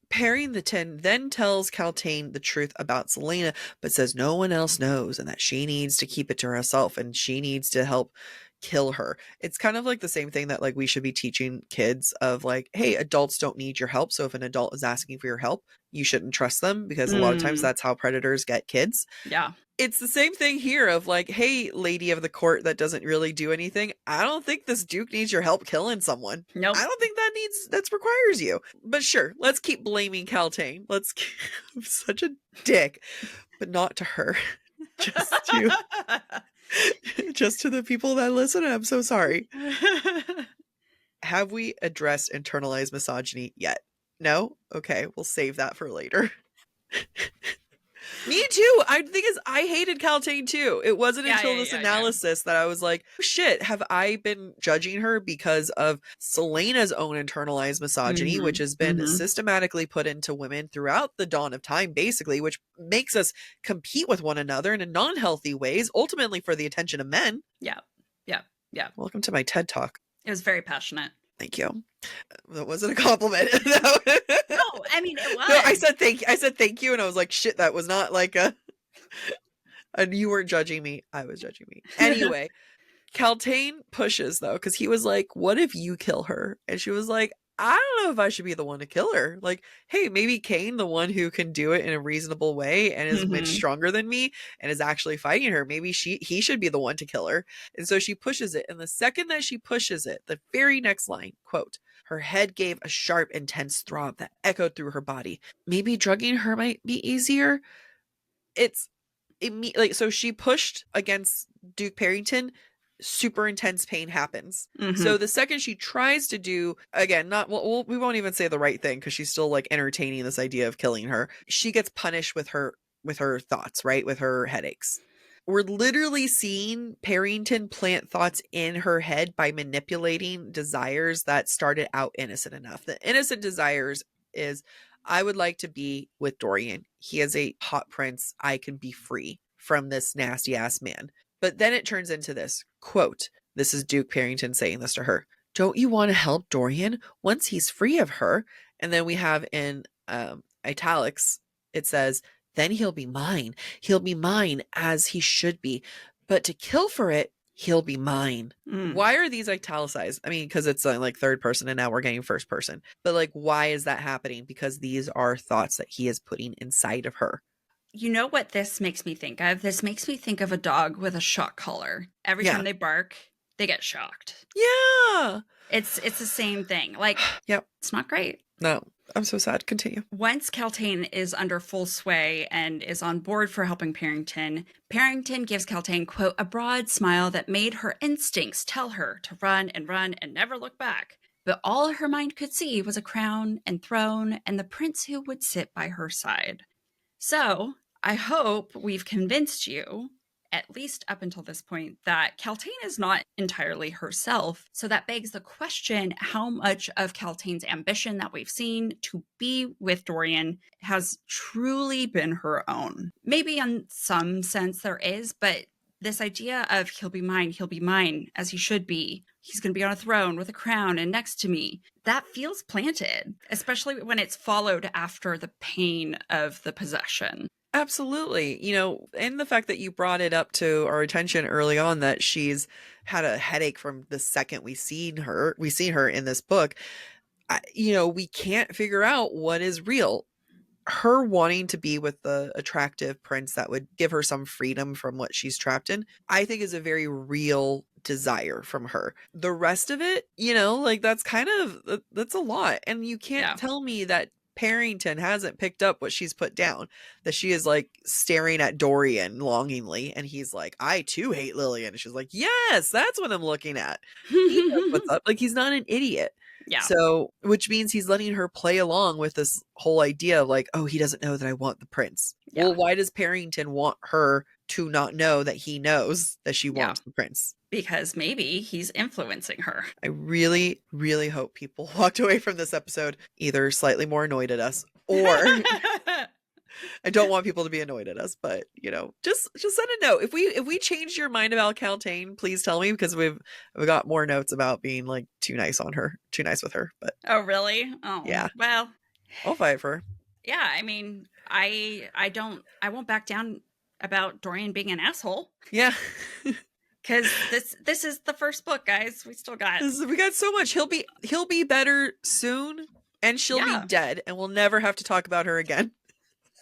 Parrington then tells Caltaine the truth about Selena, but says no one else knows and that she needs to keep it to herself and she needs to help kill her. It's kind of like the same thing that like we should be teaching kids of like, hey, adults don't need your help. So if an adult is asking for your help, you shouldn't trust them because a lot of times that's how predators get kids. Yeah. It's the same thing here of like, hey, lady of the court that doesn't really do anything. I don't think this duke needs your help killing someone. Nope. I don't think that requires you. But sure, let's keep blaming Caltaine. I'm such a dick, but not to her. Just to the people that listen. I'm so sorry. Have we addressed internalized misogyny yet? No? Okay, we'll save that for later. Me too. I think I hated Caltaine too. It wasn't until this analysis that I was like, oh, shit, have I been judging her because of Selena's own internalized misogyny, which has been systematically put into women throughout the dawn of time, basically, which makes us compete with one another in non-healthy ways, ultimately for the attention of men. Yeah. Welcome to my TED Talk. It was very passionate. Thank you. That wasn't a compliment. No, I mean, it was. No, I said thank you, and I was like, shit, that was not like a... And you weren't judging me. I was judging me. Anyway, Caltaine pushes, though, because he was like, what if you kill her? And she was like, I don't know if I should be the one to kill her. Like, hey, maybe Cain, the one who can do it in a reasonable way and is much stronger than me and is actually fighting her, maybe he should be the one to kill her. And so she pushes it. And the second that she pushes it, the very next line, quote, her head gave a sharp, intense throb that echoed through her body. Maybe drugging her might be easier. So she pushed against Duke Parrington. Super intense pain happens. So the second she tries to do, again, we won't even say the right thing because she's still like entertaining this idea of killing her. She gets punished with her thoughts, right? With her headaches. We're literally seeing Parrington plant thoughts in her head by manipulating desires that started out innocent enough. The innocent desires is, I would like to be with Dorian. He is a hot prince. I can be free from this nasty ass man. But then it turns into this, quote, this is Duke Parrington saying this to her. Don't you want to help Dorian once he's free of her? And then we have in italics, it says, then he'll be mine. He'll be mine as he should be. But to kill for it, he'll be mine. Why are these italicized? I mean, because it's like third person and now we're getting first person. But like, why is that happening? Because these are thoughts that he is putting inside of her. You know what this makes me think of? This makes me think of a dog with a shock collar. Every time they bark, they get shocked. Yeah. It's the same thing. Like, yep. It's not great. No, I'm so sad. Continue. Once Caltaine is under full sway and is on board for helping Parrington gives Caltaine, quote, a broad smile that made her instincts tell her to run and never look back. But all her mind could see was a crown and throne and the prince who would sit by her side. So, I hope we've convinced you, at least up until this point, that Caltaine is not entirely herself. So that begs the question, how much of Caltaine's ambition that we've seen to be with Dorian has truly been her own? Maybe in some sense there is, but this idea of he'll be mine, as he should be. He's going to be on a throne with a crown and next to me. That feels planted, especially when it's followed after the pain of the possession. Absolutely. You know, and the fact that you brought it up to our attention early on that she's had a headache from the second we see her in this book. We can't figure out what is real. Her wanting to be with the attractive prince that would give her some freedom from what she's trapped in, I think is a very real desire from her. The rest of it, that's a lot. And you can't tell me that Parrington hasn't picked up what she's put down, that she is like staring at Dorian longingly. And he's like, I too hate Lillian. And she's like, yes, that's what I'm looking at. He knows what's up. Like, he's not an idiot. Yeah. So, which means he's letting her play along with this whole idea of like, oh, he doesn't know that I want the prince. Yeah. Well, why does Parrington want her to not know that he knows that she wants the prince? Because maybe he's influencing her. I really, really hope people walked away from this episode either slightly more annoyed at us or I don't want people to be annoyed at us, but just send a note. If we changed your mind about Caltaine, please tell me, because we've got more notes about being like too nice with her. But Oh, really? Oh, yeah, well, I'll fight for her. yeah. I mean, I won't back down about Dorian being an asshole, Yeah. because this is the first book, guys. We still got We got so much. He'll be better soon, and she'll be yeah. dead, and we'll never have to talk about her again.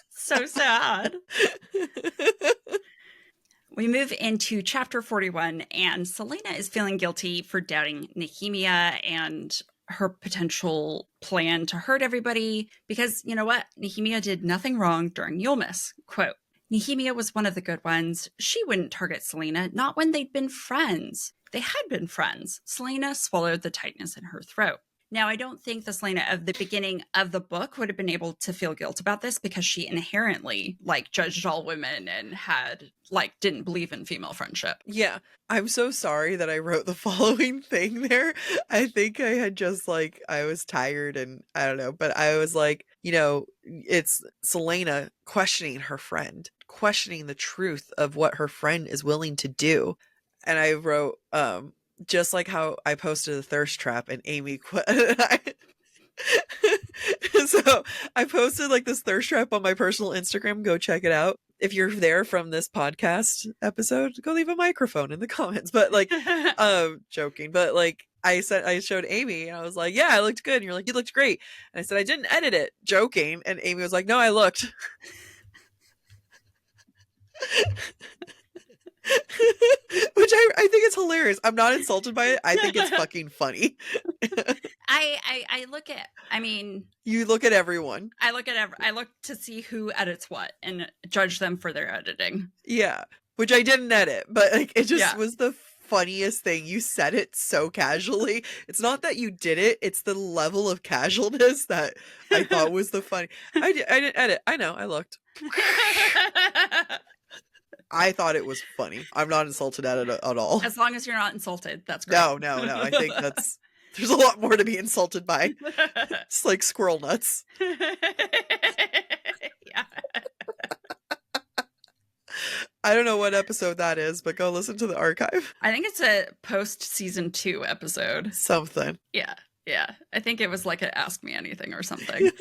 So sad. We move into chapter 41, and Selena is feeling guilty for doubting Nehemia and her potential plan to hurt everybody, because you know what? Nehemia did nothing wrong during Yulmus. Quote, Nehemia was one of the good ones. She wouldn't target Selena, not when they'd been friends. They had been friends. Selena swallowed the tightness in her throat. Now, I don't think the Selena of the beginning of the book would have been able to feel guilt about this, because she inherently judged all women and didn't believe in female friendship. Yeah. I'm so sorry that I wrote the following thing there. I think I had just I was tired and I don't know, but I was it's Selena questioning her friend, questioning the truth of what her friend is willing to do. And I wrote, just like how I posted a thirst trap and Amy so I posted this thirst trap on my personal Instagram. Go check it out. If you're there from this podcast episode, go leave a microphone in the comments. But joking. But I showed Amy and I was like, yeah, I looked good. And you're like, you looked great. And I said, I didn't edit it, joking. And Amy was like, no, I looked. Which I think it's hilarious. I'm not insulted by it. I think it's fucking funny. I look at, I mean, you look at everyone. I look to see who edits what and judge them for their editing. Yeah, which I didn't edit, but it just was the funniest thing. You said it so casually. It's not that you did it, it's the level of casualness that I thought was the funny. I didn't edit. I know, I looked. I thought it was funny. I'm not insulted at it at all. As long as you're not insulted, that's great. No. I think there's a lot more to be insulted by. It's like squirrel nuts. Yeah. I don't know what episode that is, but go listen to the archive. I think it's a post season 2 episode. Something. Yeah. I think it was an Ask Me Anything or something.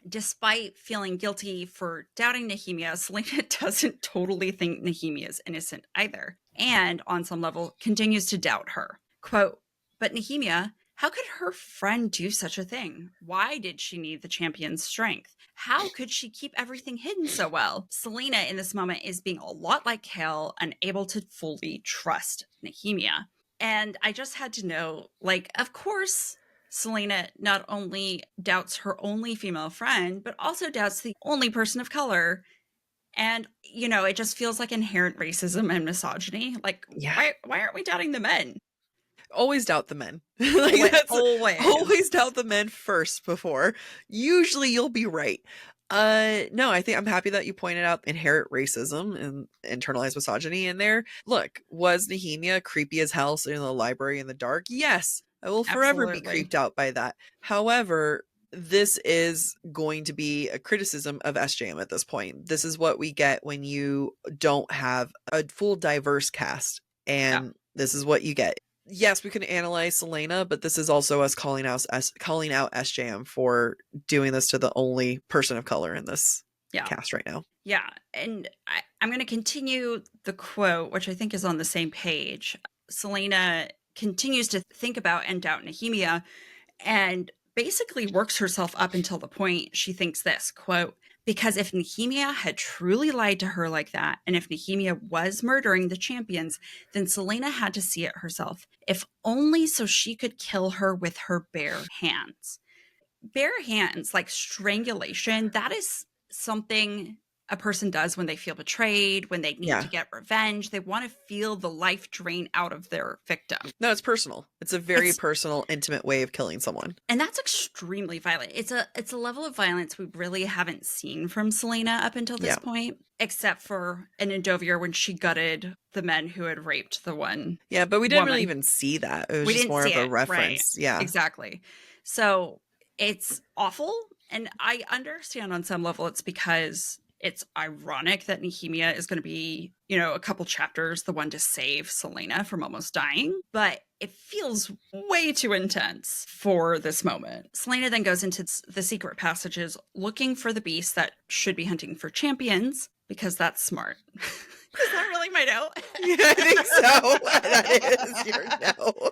Despite feeling guilty for doubting Nehemia, Selena doesn't totally think Nehemia is innocent either, and on some level continues to doubt her. Quote, but Nehemia, how could her friend do such a thing? Why did she need the champion's strength? How could she keep everything hidden so well? Selena in this moment is being a lot like Hale, unable to fully trust Nehemia. And I just had to know, of course, Selena not only doubts her only female friend, but also doubts the only person of color. And, it just feels like inherent racism and misogyny. Why aren't we doubting the men? Always doubt the men. Always doubt the men first before. Usually you'll be right. No, I think I'm happy that you pointed out inherent racism and internalized misogyny in there. Look, was Nehemia creepy as hell sitting in the library in the dark? Yes. I will forever be creeped out by that. However, this is going to be a criticism of SJM at this point. This is what we get when you don't have a full diverse cast. And this is what you get. Yes, we can analyze Selena, but this is also us calling out SJM for doing this to the only person of color in this cast right now. Yeah. And I'm going to continue the quote, which I think is on the same page. Selena continues to think about and doubt Nehemia and basically works herself up until the point she thinks this, quote, because if Nehemia had truly lied to her like that, and if Nehemia was murdering the champions, then Selena had to see it herself, if only so she could kill her with her bare hands. Bare hands, like strangulation, that is something a person does when they feel betrayed, when they need to get revenge. They want to feel the life drain out of their victim. No, it's personal. It's a very personal, intimate way of killing someone. And that's extremely violent. It's a level of violence we really haven't seen from Selena up until this point, except for in Endovier when she gutted the men who had raped the one. Yeah, but we didn't really even see that. It was just more of a reference. Right. Yeah, exactly. So it's awful. And I understand on some level it's because It's ironic that Nehemia is going to be, you know, a couple chapters, the one to save Selena from almost dying, but it feels way too intense for this moment. Selena then goes into the secret passages looking for the beast that should be hunting for champions, because that's smart. Is that really my note? Yeah, I think so. That is your no.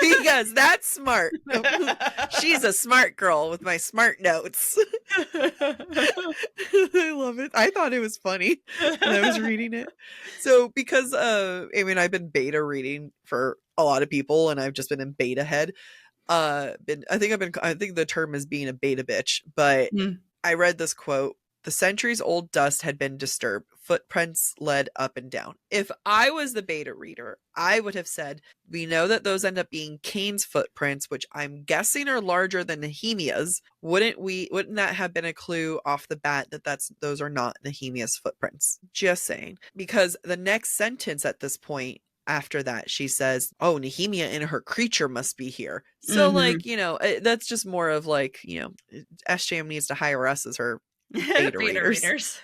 Because that's smart. She's a smart girl with my smart notes. I love it. I thought it was funny when I was reading it. So because I've been beta reading for a lot of people, and I've just been in beta head. I think the term is being a beta bitch, but I read this quote. The centuries old dust had been disturbed. Footprints led up and down. If I was the beta reader, I would have said, we know that those end up being Cain's footprints, which I'm guessing are larger than Nehemia's. Wouldn't that have been a clue off the bat that those are not Nehemia's footprints? Just saying. Because the next sentence at this point, after that, she says, oh, Nehemia and her creature must be here. So like, that's just more of like, SJM needs to hire us as her beta readers.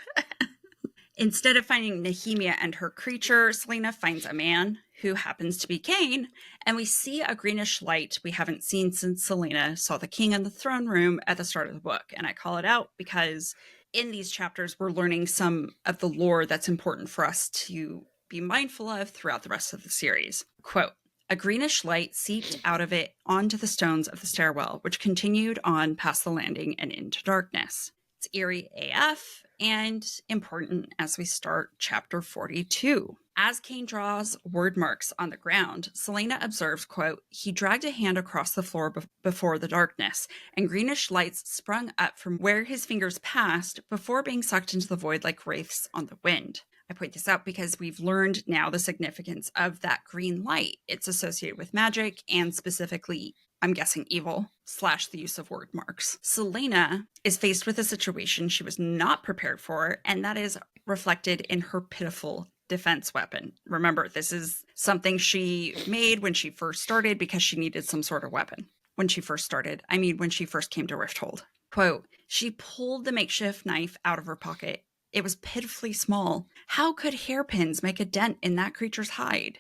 Instead of finding Nehemia and her creature, Selena finds a man who happens to be Cain, and we see a greenish light we haven't seen since Selena saw the king in the throne room at the start of the book. And I call it out because in these chapters, we're learning some of the lore that's important for us to be mindful of throughout the rest of the series. Quote, a greenish light seeped out of it onto the stones of the stairwell, which continued on past the landing and into darkness. It's eerie AF and important as we start chapter 42. As Cain draws word marks on the ground, Selena observes, quote, he dragged a hand across the floor before the darkness, and greenish lights sprung up from where his fingers passed before being sucked into the void like wraiths on the wind. I point this out because we've learned now the significance of that green light. It's associated with magic and specifically, I'm guessing, evil / the use of word marks. Selena is faced with a situation she was not prepared for, and that is reflected in her pitiful defense weapon. Remember, this is something she made when she first started because she needed some sort of weapon. When she first started, when she first came to Rifthold. Quote, she pulled the makeshift knife out of her pocket. It was pitifully small. How could hairpins make a dent in that creature's hide?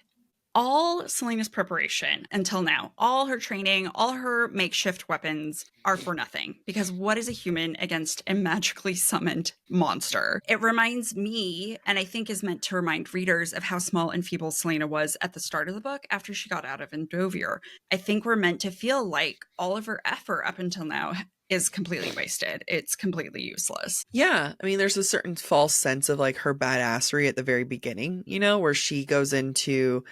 All Selena's preparation until now, all her training, all her makeshift weapons are for nothing. Because what is a human against a magically summoned monster? It reminds me, and I think is meant to remind readers, of how small and feeble Selena was at the start of the book after she got out of Endovir. I think we're meant to feel like all of her effort up until now is completely wasted. It's completely useless. Yeah. There's a certain false sense of like her badassery at the very beginning, where she goes into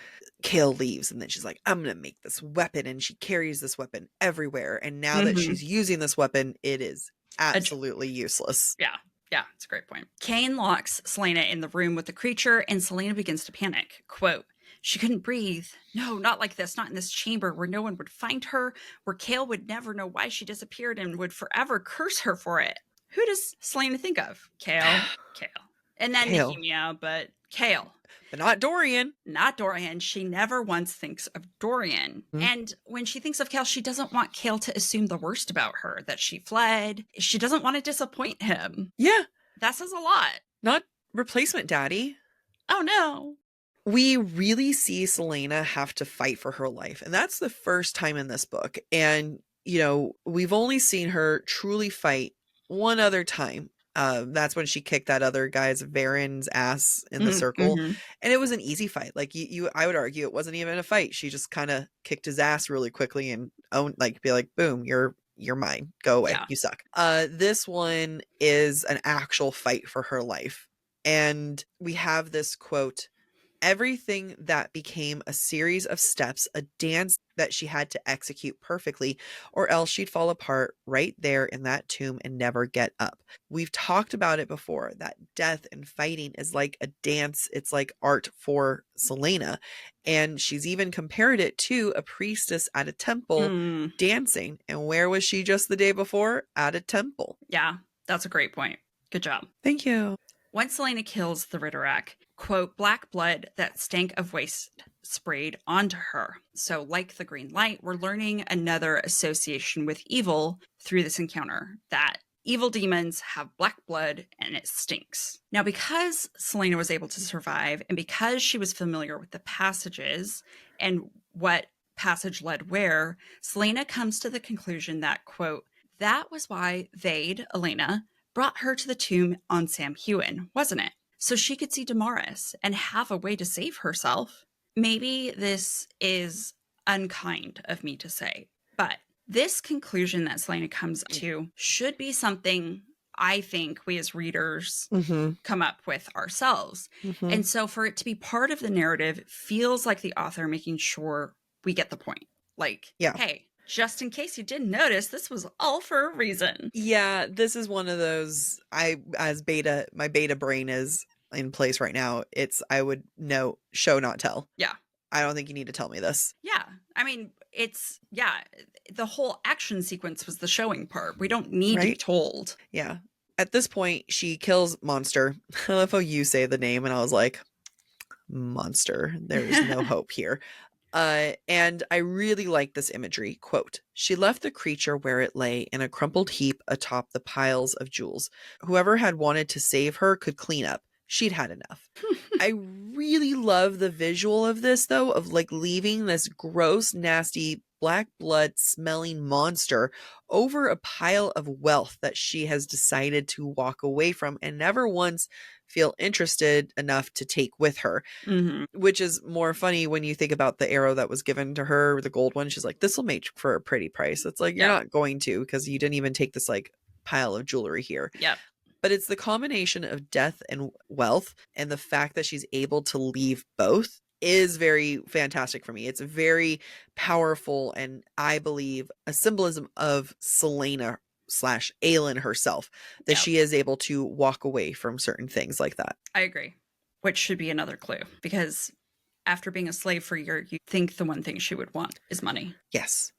Kale leaves and then she's like, I'm going to make this weapon. And she carries this weapon everywhere. And now that she's using this weapon, it is absolutely useless. Yeah. Yeah, it's a great point. Cain locks Selena in the room with the creature and Selena begins to panic. Quote, she couldn't breathe. No, not like this. Not in this chamber where no one would find her, where Kale would never know why she disappeared and would forever curse her for it. Who does Selena think of? Kale. And then Nehemia, but Kale. But not Dorian. Not Dorian. She never once thinks of Dorian. And when she thinks of Kale, she doesn't want Kale to assume the worst about her, that she fled. She doesn't want to disappoint him. Yeah. That says a lot. Not replacement daddy. Oh, no. We really see Selena have to fight for her life. And that's the first time in this book. And, we've only seen her truly fight one other time. That's when she kicked that other guy's Varen's ass in the circle. And it was an easy fight. Like I would argue it wasn't even a fight. She just kind of kicked his ass really quickly and be like, boom, you're mine. Go away. Yeah. You suck. This one is an actual fight for her life. And we have this quote, everything that became a series of steps, a dance that she had to execute perfectly, or else she'd fall apart right there in that tomb and never get up. We've talked about it before, that death and fighting is like a dance. It's like art for Selena. And she's even compared it to a priestess at a temple dancing. And where was she just the day before? At a temple. Yeah, that's a great point. Good job. Thank you. Once Selena kills the Ritterak, quote, black blood that stank of waste sprayed onto her. So like the green light, we're learning another association with evil through this encounter, that Evil demons have black blood and it stinks. Now, because Selena was able to survive and because she was familiar with the passages and what passage led where, Selena comes to the conclusion that, quote, that was why they'd, Elena, brought her to the tomb on Sam Hewen, wasn't it? So she could see Damaris and have a way to save herself. Maybe this is unkind of me to say, but this conclusion that Selena comes to should be something I think we as readers come up with ourselves. And so for it to be part of the narrative feels like the author making sure we get the point. Like, hey, just in case you didn't notice, this was all for a reason. Yeah, this is one of those, my beta brain is in place right now. I would know, show, not tell. Yeah. I don't think you need to tell me this. Yeah. I mean, the whole action sequence was the showing part. We don't need to be told. Yeah. At this point, she kills Monster. I love how you say the name, and I was like, Monster. There is no hope here. And I really like this imagery. Quote, she left the creature where it lay in a crumpled heap atop the piles of jewels. Whoever had wanted to save her could clean up. She'd had enough. I really love the visual of this, though, of like leaving this gross, nasty, black blood smelling monster over a pile of wealth that she has decided to walk away from and never once feel interested enough to take with her, which is more funny when you think about the arrow that was given to her, the gold one. She's like, this will make for a pretty price. It's like, you're not going to, because you didn't even take this like pile of jewelry here. Yep. But it's the combination of death and wealth, and the fact that she's able to leave both is very fantastic for me. It's very powerful, and I believe a symbolism of Selena / Aelin herself, that she is able to walk away from certain things like that. I agree. Which should be another clue, because after being a slave for a year, you think the one thing she would want is money. Yes.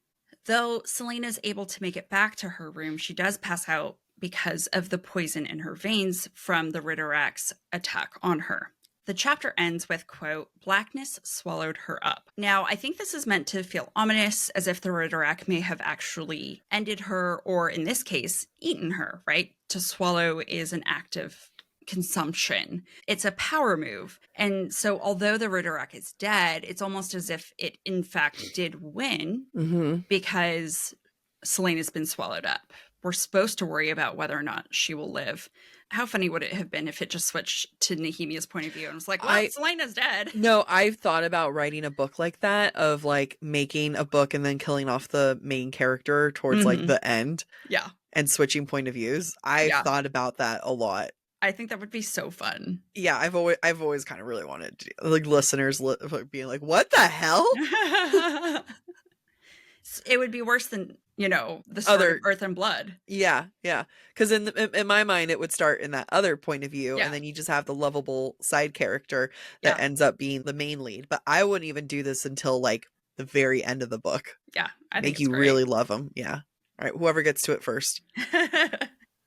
Though Selena's able to make it back to her room, she does pass out because of the poison in her veins from the Ritterak's attack on her. The chapter ends with, quote, blackness swallowed her up. Now, I think this is meant to feel ominous, as if the Ritterak may have actually ended her, or in this case, eaten her, right? To swallow is an act of consumption. It's a power move. And so although the Ritterak is dead, it's almost as if it in fact did win because Selena's been swallowed up. We're supposed to worry about whether or not she will live. How funny would it have been if it just switched to Nehemia's point of view and was like, well, Selena's dead. No, I've thought about writing a book like that, of like making a book and then killing off the main character towards like the end. Yeah. And switching point of views. I've thought about that a lot. I think that would be so fun. Yeah, I've always kind of really wanted to, like, listeners being like, what the hell? It would be worse than, the story of Earth and Blood. Yeah. Because in my mind, it would start in that other point of view, and then you just have the lovable side character that ends up being the main lead. But I wouldn't even do this until like the very end of the book. Yeah, I think make you really love them. Yeah. All right, whoever gets to it first.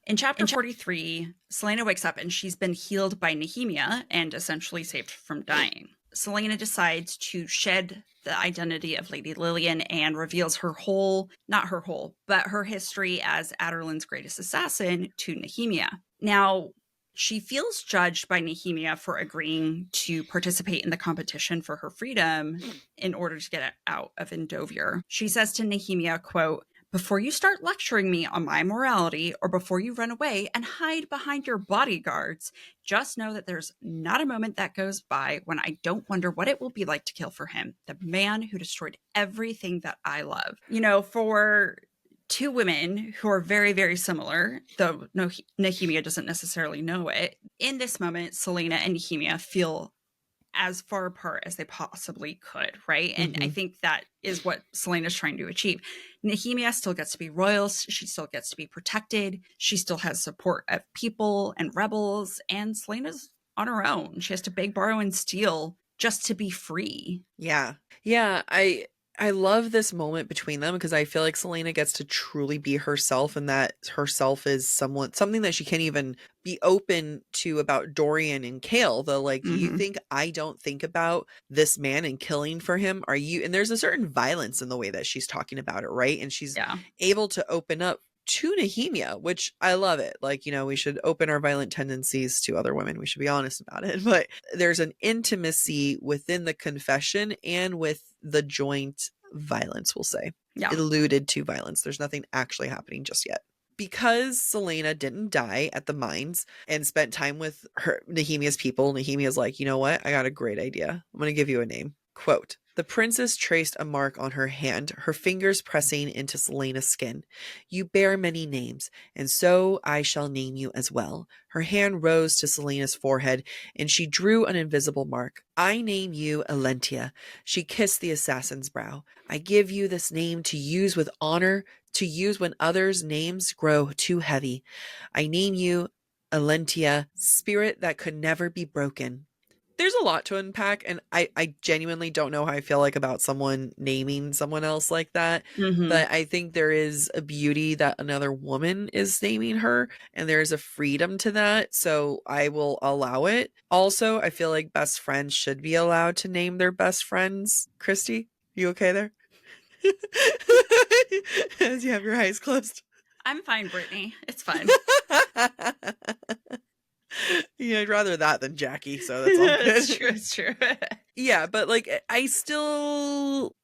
In chapter 43, Selena wakes up and she's been healed by Nehemia and essentially saved from dying. Selena decides to shed the identity of Lady Lillian and reveals but her history as Adderlin's greatest assassin to Nehemia. Now, she feels judged by Nehemia for agreeing to participate in the competition for her freedom in order to get out of Endovier. She says to Nehemia, quote, before you start lecturing me on my morality or before you run away and hide behind your bodyguards, just know that there's not a moment that goes by when I don't wonder what it will be like to kill for him, the man who destroyed everything that I love. For two women who are very, very similar, though Nehemia doesn't necessarily know it, in this moment, Selena and Nehemia feel as far apart as they possibly could, right? And I think that is what Selena's trying to achieve. Nehemia still gets to be royal. She still gets to be protected. She still has support of people and rebels. And Selena's on her own. She has to beg, borrow, and steal just to be free. Yeah. I love this moment between them, because I feel like Selena gets to truly be herself, and that herself is something that she can't even be open to about Dorian and Kale, though. Like, you think I don't think about this man and killing for him? Are you? And there's a certain violence in the way that she's talking about it, right? And she's able to open up to Nehemia, which I love it. Like, we should open our violent tendencies to other women. We should be honest about it. But there's an intimacy within the confession and with the joint violence, we'll say. Yeah. It alluded to violence. There's nothing actually happening just yet. Because Celaena didn't die at the mines and spent time with Nehemia's people, Nehemia's like, you know what? I got a great idea. I'm going to give you a name. Quote, the princess traced a mark on her hand, her fingers pressing into Celaena's skin. You bear many names, and so I shall name you as well. Her hand rose to Celaena's forehead, and she drew an invisible mark. I name you Elentia. She kissed the assassin's brow. I give you this name to use with honor, to use when others' names grow too heavy. I name you Elentia, spirit that could never be broken. There's a lot to unpack, and I genuinely don't know how I feel like about someone naming someone else like that. Mm-hmm. But I think there is a beauty that another woman is naming her, and there's a freedom to that. So I will allow it. Also, I feel like best friends should be allowed to name their best friends. Christy, you okay there? As you have your eyes closed. I'm fine, Brittany. It's fine. Yeah, I'd rather that than Jackie, so that's all good. It's true. Yeah, but like I still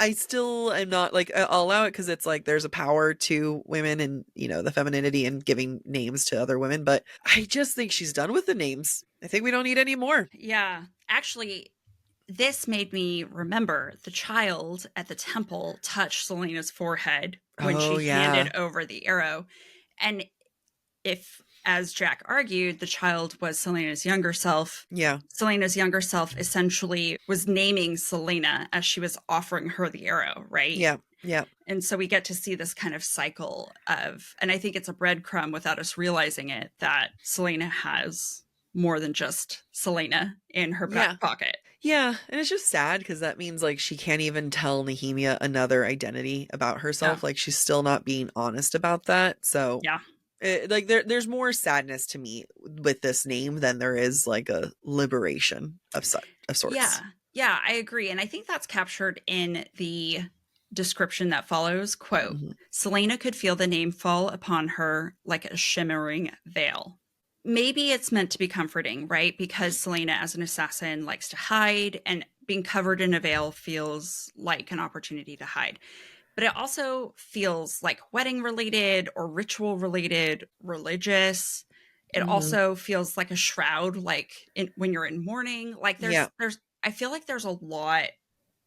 am not like, I'll allow it because it's like there's a power to women and the femininity and giving names to other women, but I just think she's done with the names. I think we don't need any more. Yeah. Actually, this made me remember the child at the temple touched Celaena's forehead when she handed over the arrow. And if, as Jac argued, the child was Celaena's younger self. Yeah. Celaena's younger self essentially was naming Celaena as she was offering her the arrow, right? Yeah. Yeah. And so we get to see this kind of cycle of, and I think it's a breadcrumb without us realizing it, that Celaena has more than just Celaena in her back pocket. Yeah, and it's just sad because that means like she can't even tell Nehemia another identity about herself. Yeah. Like she's still not being honest about that. So yeah. Like there's more sadness to me with this name than there is like a liberation of sorts. Yeah, I agree. And I think that's captured in the description that follows. Quote, Celaena could feel the name fall upon her like a shimmering veil. Maybe it's meant to be comforting, right? Because Celaena, as an assassin, likes to hide, and being covered in a veil feels like an opportunity to hide. But it also feels like wedding related or ritual related, religious. It also feels like a shroud, like when you're in mourning. Like there's, I feel like there's a lot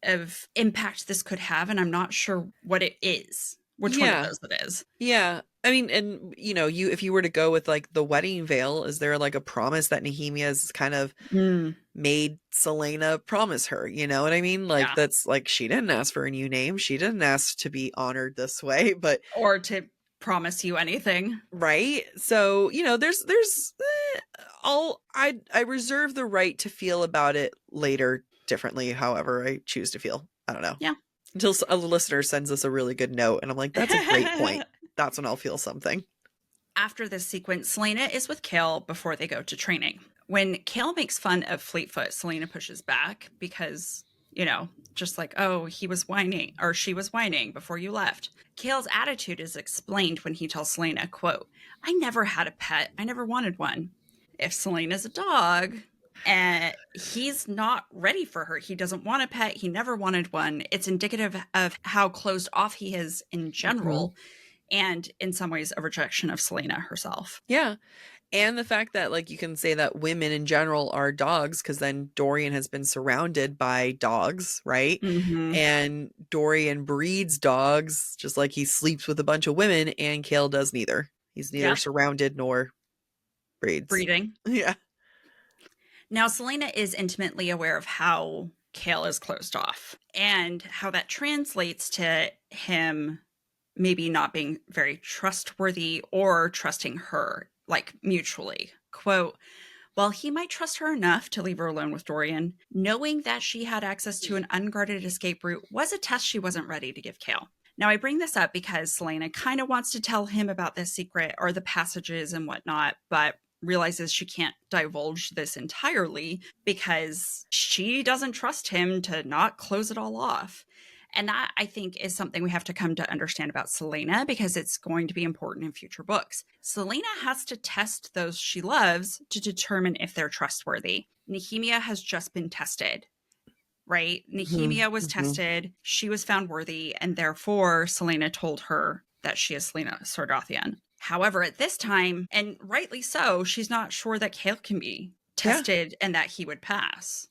of impact this could have, and I'm not sure what it is. Which one of those it is. Yeah. I mean, and if you were to go with like the wedding veil, is there like a promise that Nehemia's kind of made Celaena promise her? You know what I mean? Like that's like, she didn't ask for a new name. She didn't ask to be honored this way, but or to promise you anything. Right. So, there's I reserve the right to feel about it later differently, however I choose to feel. I don't know. Yeah. Until a listener sends us a really good note and I'm like, that's a great point. That's when I'll feel something. After this sequence, Celaena is with Chaol before they go to training. When Chaol makes fun of Fleetfoot, Celaena pushes back because, just like, oh, he was whining or she was whining before you left. Chaol's attitude is explained when he tells Celaena, quote, I never had a pet. I never wanted one. If Celaena's a dog and he's not ready for her, he doesn't want a pet, he never wanted one, it's indicative of how closed off he is in general. And in some ways, a rejection of Celaena herself. Yeah. And the fact that, like, you can say that women in general are dogs because then Dorian has been surrounded by dogs, right? And Dorian breeds dogs just like he sleeps with a bunch of women, and Chaol does neither. He's neither surrounded nor breeding. Yeah. Now, Celaena is intimately aware of how Chaol is closed off and how that translates to him maybe not being very trustworthy or trusting her, like mutually. Quote, while he might trust her enough to leave her alone with Dorian, knowing that she had access to an unguarded escape route was a test she wasn't ready to give Chaol. Now, I bring this up because Celaena kind of wants to tell him about this secret or the passages and whatnot, but realizes she can't divulge this entirely because she doesn't trust him to not close it all off. And that, I think, is something we have to come to understand about Selena because it's going to be important in future books. Selena has to test those she loves to determine if they're trustworthy. Nehemia has just been tested, right? Nehemia was tested. She was found worthy. And therefore, Selena told her that she is Selena Sardathian. However, at this time, and rightly so, she's not sure that Cale can be tested and that he would pass.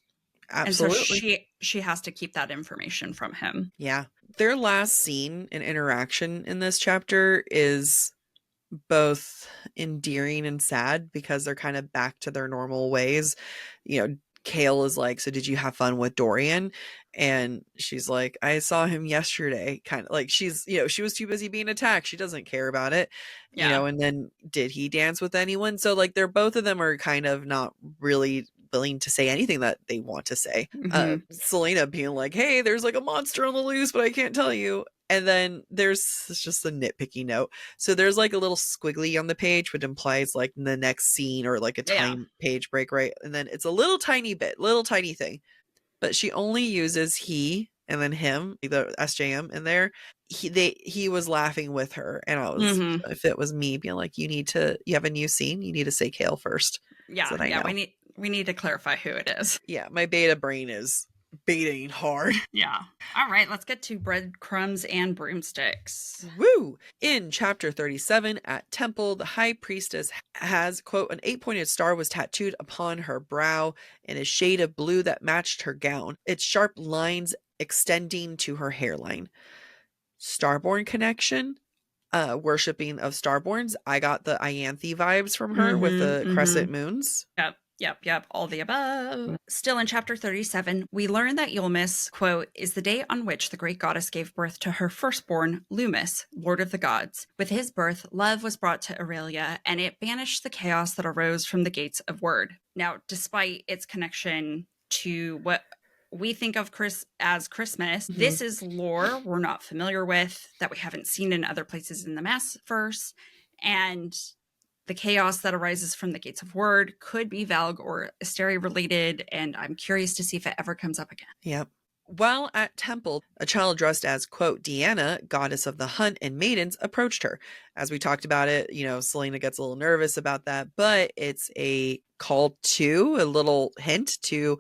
Absolutely. And so she has to keep that information from him. Yeah. Their last scene and interaction in this chapter is both endearing and sad because they're kind of back to their normal ways. You know, Cale is like, "So did you have fun with Dorian?" And she's like, "I saw him yesterday." Kind of like she's, she was too busy being attacked. She doesn't care about it. Yeah. And then did he dance with anyone? So like they're both of them are kind of not really willing to say anything that they want to say. Selena being like, "Hey, there's like a monster on the loose, but I can't tell you." And then there's just a nitpicky note. So there's like a little squiggly on the page, which implies like the next scene or like a time page break, right? And then it's a little tiny bit, little tiny thing. But she only uses he and then him, the SJM in there. He was laughing with her, and I was, if it was me, being like, you have a new scene, you need to say Cale first. Yeah, so that I know. We need to clarify who it is. Yeah, my beta brain is baiting hard. Yeah. All right, let's get to Breadcrumbs and Broomsticks. Woo! In chapter 37 at Temple, the high priestess has, quote, an 8-pointed star was tattooed upon her brow in a shade of blue that matched her gown, its sharp lines extending to her hairline. Starborn connection, worshipping of Starborns. I got the Ianthe vibes from her with the crescent moons. Yep. All the above. Still in chapter 37, we learn that Yulmus, quote, is the day on which the great goddess gave birth to her firstborn, Lumus, Lord of the Gods. With his birth, love was brought to Aurelia, and it banished the chaos that arose from the gates of Word. Now, despite its connection to what we think of as Christmas, this is lore we're not familiar with, that we haven't seen in other places in the Massverse, and the chaos that arises from the gates of Word could be Valg or Asteri related, and I'm curious to see if it ever comes up again. Yep. While at Temple, a child dressed as, quote, Deanna, goddess of the hunt and maidens, approached her. As we talked about it, Selena gets a little nervous about that, but it's a call to, a little hint to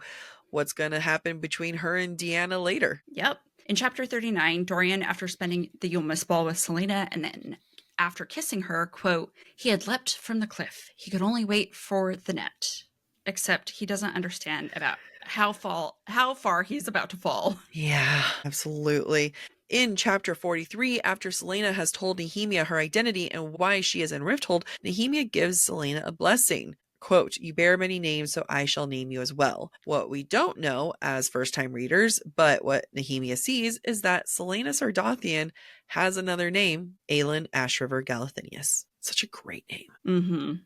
what's going to happen between her and Deanna later. Yep. In chapter 39, Dorian, after spending the Yulmus ball with Selena and then after kissing her, quote, he had leapt from the cliff. He could only wait for the net. Except he doesn't understand about how far he's about to fall. Yeah, absolutely. In chapter 43, after Selena has told Nehemia her identity and why she is in Rifthold, Nehemia gives Selena a blessing. Quote, you bear many names, so I shall name you as well. What we don't know as first-time readers, but what Nehemia sees, is that Selena Sardathian has another name, Aelin Ashriver Galathinius. Such a great name.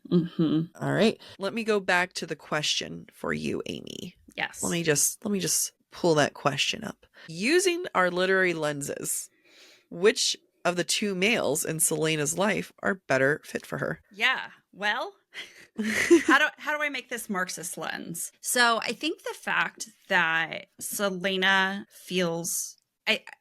All right. Let me go back to the question for you, Amy. Yes. Let me just pull that question up. Using our literary lenses, which of the two males in Selena's life are better fit for her? Yeah. Well, how do I make this Marxist lens? So I think the fact that Selena feels,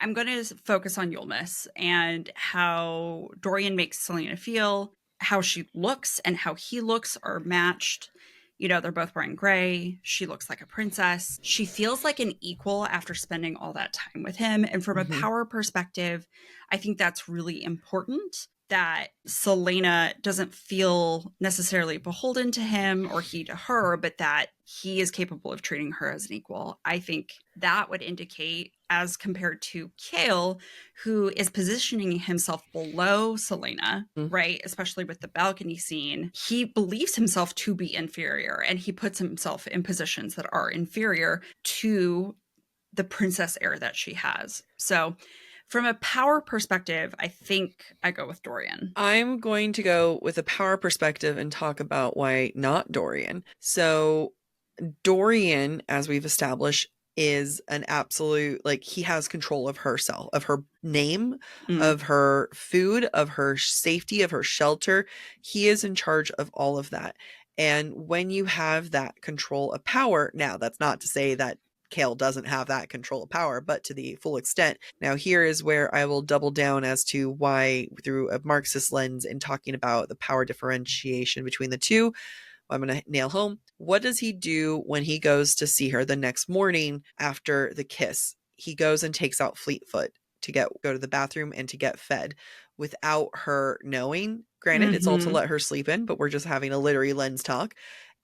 I'm going to focus on Yulmus and how Dorian makes Selena feel, how she looks and how he looks are matched. They're both wearing gray. She looks like a princess. She feels like an equal after spending all that time with him. And from a power perspective, I think that's really important, that Selena doesn't feel necessarily beholden to him or he to her, but that he is capable of treating her as an equal. I think that would indicate, as compared to Cale, who is positioning himself below Selena, right? Especially with the balcony scene, he believes himself to be inferior, and he puts himself in positions that are inferior to the princess heir that she has. So from a power perspective, I think I go with Dorian. I'm going to go with a power perspective and talk about why not Dorian. So Dorian, as we've established, is an absolute, he has control of herself, of her name, of her food, of her safety, of her shelter. He is in charge of all of that. And when you have that control of power, now that's not to say that Chaol doesn't have that control of power, but to the full extent. Now, here is where I will double down as to why, through a Marxist lens, in talking about the power differentiation between the two, I'm going to nail home. What does he do when he goes to see her the next morning after the kiss? He goes and takes out Fleetfoot to go to the bathroom and to get fed without her knowing. Granted, it's all to let her sleep in, but we're just having a literary lens talk.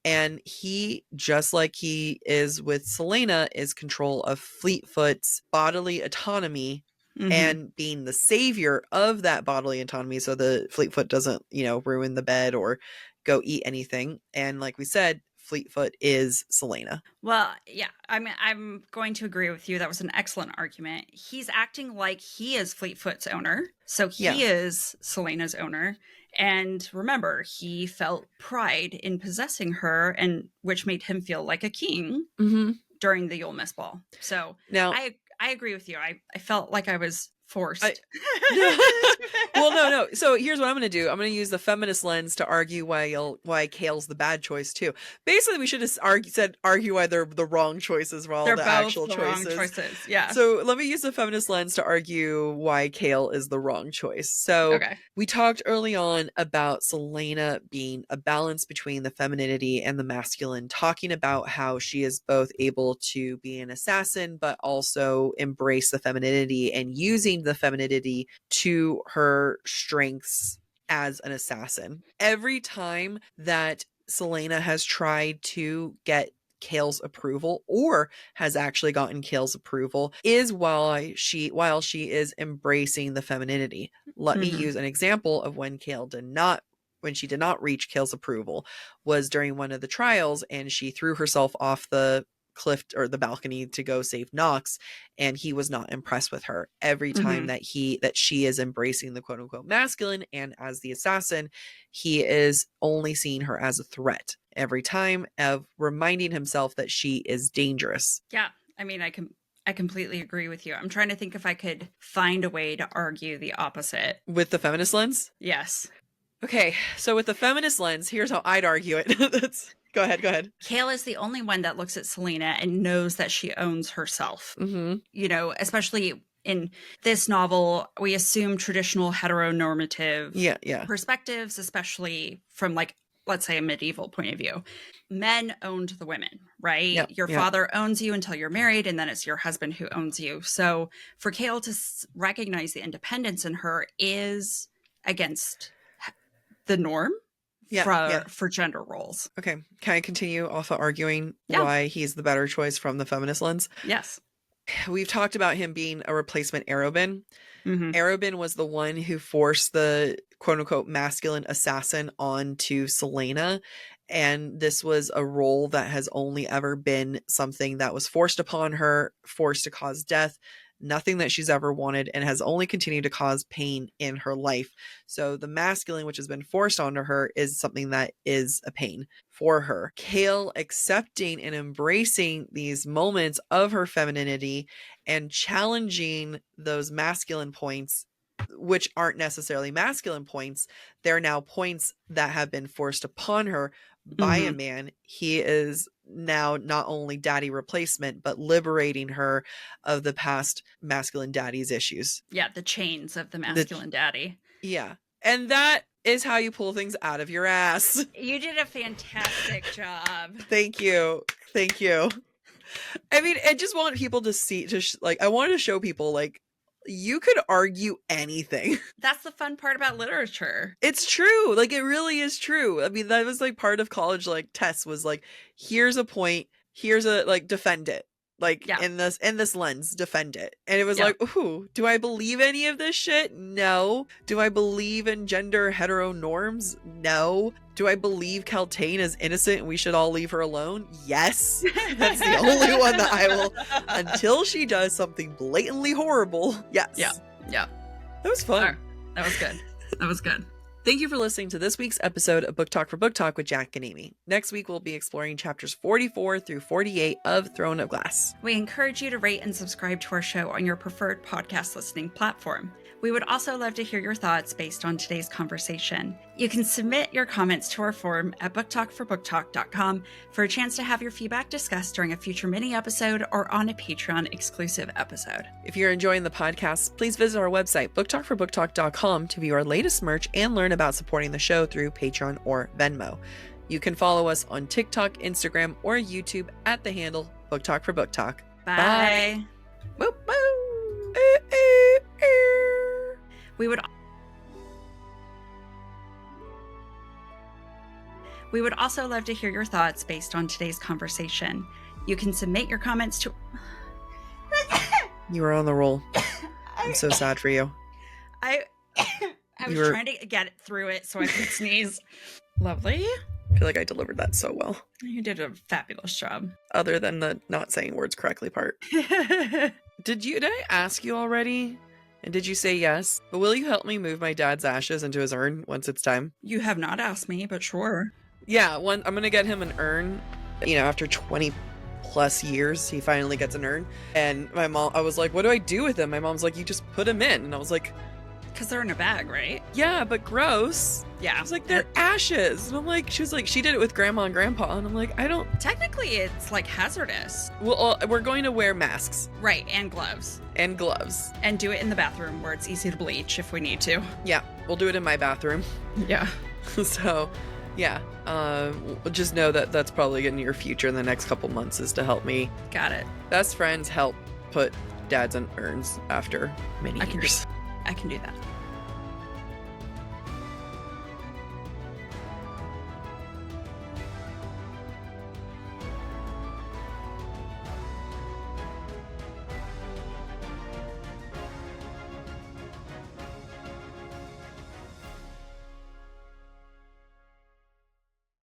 And he, just like he is with Celaena, is control of Fleetfoot's bodily autonomy and being the savior of that bodily autonomy, so the Fleetfoot doesn't, ruin the bed or go eat anything. And like we said, Fleetfoot is Celaena. Well, yeah, I mean, I'm going to agree with you. That was an excellent argument. He's acting like he is Fleetfoot's owner. So he is Celaena's owner. And remember, he felt pride in possessing her, and which made him feel like a king during the Yulmus Ball. So now I agree with you. I felt like I was forced. Well, no. So here's what I'm going to do. I'm going to use the feminist lens to argue why Chaol's the bad choice too. Basically, we should have argue why they're the wrong choices for all the actual choices. Wrong choices. Yeah. So let me use the feminist lens to argue why Chaol is the wrong choice. So we talked early on about Celaena being a balance between the femininity and the masculine, talking about how she is both able to be an assassin, but also embrace the femininity and using the femininity to her strengths as an assassin. Every time that Celaena has tried to get Chaol's approval, or has actually gotten Chaol's approval, is while she is embracing the femininity. Let me use an example of when she did not reach Chaol's approval, was during one of the trials, and she threw herself off the cliff or the balcony to go save Nox, and he was not impressed with her. Every time that she is embracing the quote unquote masculine and as the assassin, he is only seeing her as a threat, every time of reminding himself that she is dangerous. Yeah, I mean, I completely agree with you. I'm trying to think if I could find a way to argue the opposite with the feminist lens. Yes. Okay, so with the feminist lens, here's how I'd argue it. Go ahead. Chaol is the only one that looks at Celaena and knows that she owns herself. Especially in this novel, we assume traditional heteronormative perspectives, especially from, like, let's say a medieval point of view. Men owned the women, right? Your father owns you until you're married, and then it's your husband who owns you. So for Chaol to recognize the independence in her is against the norm. For gender roles. Okay. Can I continue off of arguing why he's the better choice from the feminist lens? Yes. We've talked about him being a replacement Arobin. Arobin was the one who forced the quote unquote masculine assassin onto Celaena. And this was a role that has only ever been something that was forced upon her, forced to cause death. Nothing that she's ever wanted, and has only continued to cause pain in her life. So the masculine, which has been forced onto her, is something that is a pain for her. Chaol accepting and embracing these moments of her femininity and challenging those masculine points, which aren't necessarily masculine points. They're now points that have been forced upon her by a man. He is now not only daddy replacement, but liberating her of the past masculine daddy's issues. Yeah, the chains of the masculine daddy. Yeah. And that is how you pull things out of your ass. You did a fantastic job. Thank you. I mean, I just want people to see, I wanted to show people, like, you could argue anything. That's the fun part about literature. It's true. Like, it really is true. I mean, that was like part of college, like, tests was like, here's a point, here's a, like, defend it. Like, in this lens, defend it. And it was like, ooh, do I believe any of this shit? No. Do I believe in gender hetero norms? No. Do I believe Kaltain is innocent and we should all leave her alone? Yes. That's the only one that I will, until she does something blatantly horrible. Yes. Yeah. That was fun. Right. That was good. Thank you for listening to this week's episode of Book Talk for Book Talk with Jac and Amy. Next week, we'll be exploring chapters 44 through 48 of Throne of Glass. We encourage you to rate and subscribe to our show on your preferred podcast listening platform. We would also love to hear your thoughts based on today's conversation. You can submit your comments to our forum at booktalkforbooktalk.com for a chance to have your feedback discussed during a future mini episode or on a Patreon exclusive episode. If you're enjoying the podcast, please visit our website, booktalkforbooktalk.com, to view our latest merch and learn about supporting the show through Patreon or Venmo. You can follow us on TikTok, Instagram, or YouTube at the handle BookTalk for Book Talk. Bye. Woo, woo. We would also love to hear your thoughts based on today's conversation. You can submit your comments to... You were on the roll. I'm so sad for you. I was trying to get through it so I could sneeze. Lovely. I feel like I delivered that so well. You did a fabulous job. Other than the not saying words correctly part. Did I ask you already? And did you say yes? But will you help me move my dad's ashes into his urn once it's time? You have not asked me, but sure. Yeah, I'm going to get him an urn. After 20 plus years, he finally gets an urn. And I was like, what do I do with him? My mom's like, you just put him in. And I was like... Because they're in a bag, right? Yeah, but gross. Yeah. I was like, they're ashes. And I'm like, she was like, she did it with grandma and grandpa. And I'm like, I don't... Technically, it's like hazardous. Well, we're going to wear masks. Right, and gloves. And gloves. And do it in the bathroom where it's easy to bleach if we need to. Yeah, we'll do it in my bathroom. Yeah. So, yeah. Just know that that's probably in your future in the next couple months is to help me. Got it. Best friends help put dads in urns after many years. I can do that.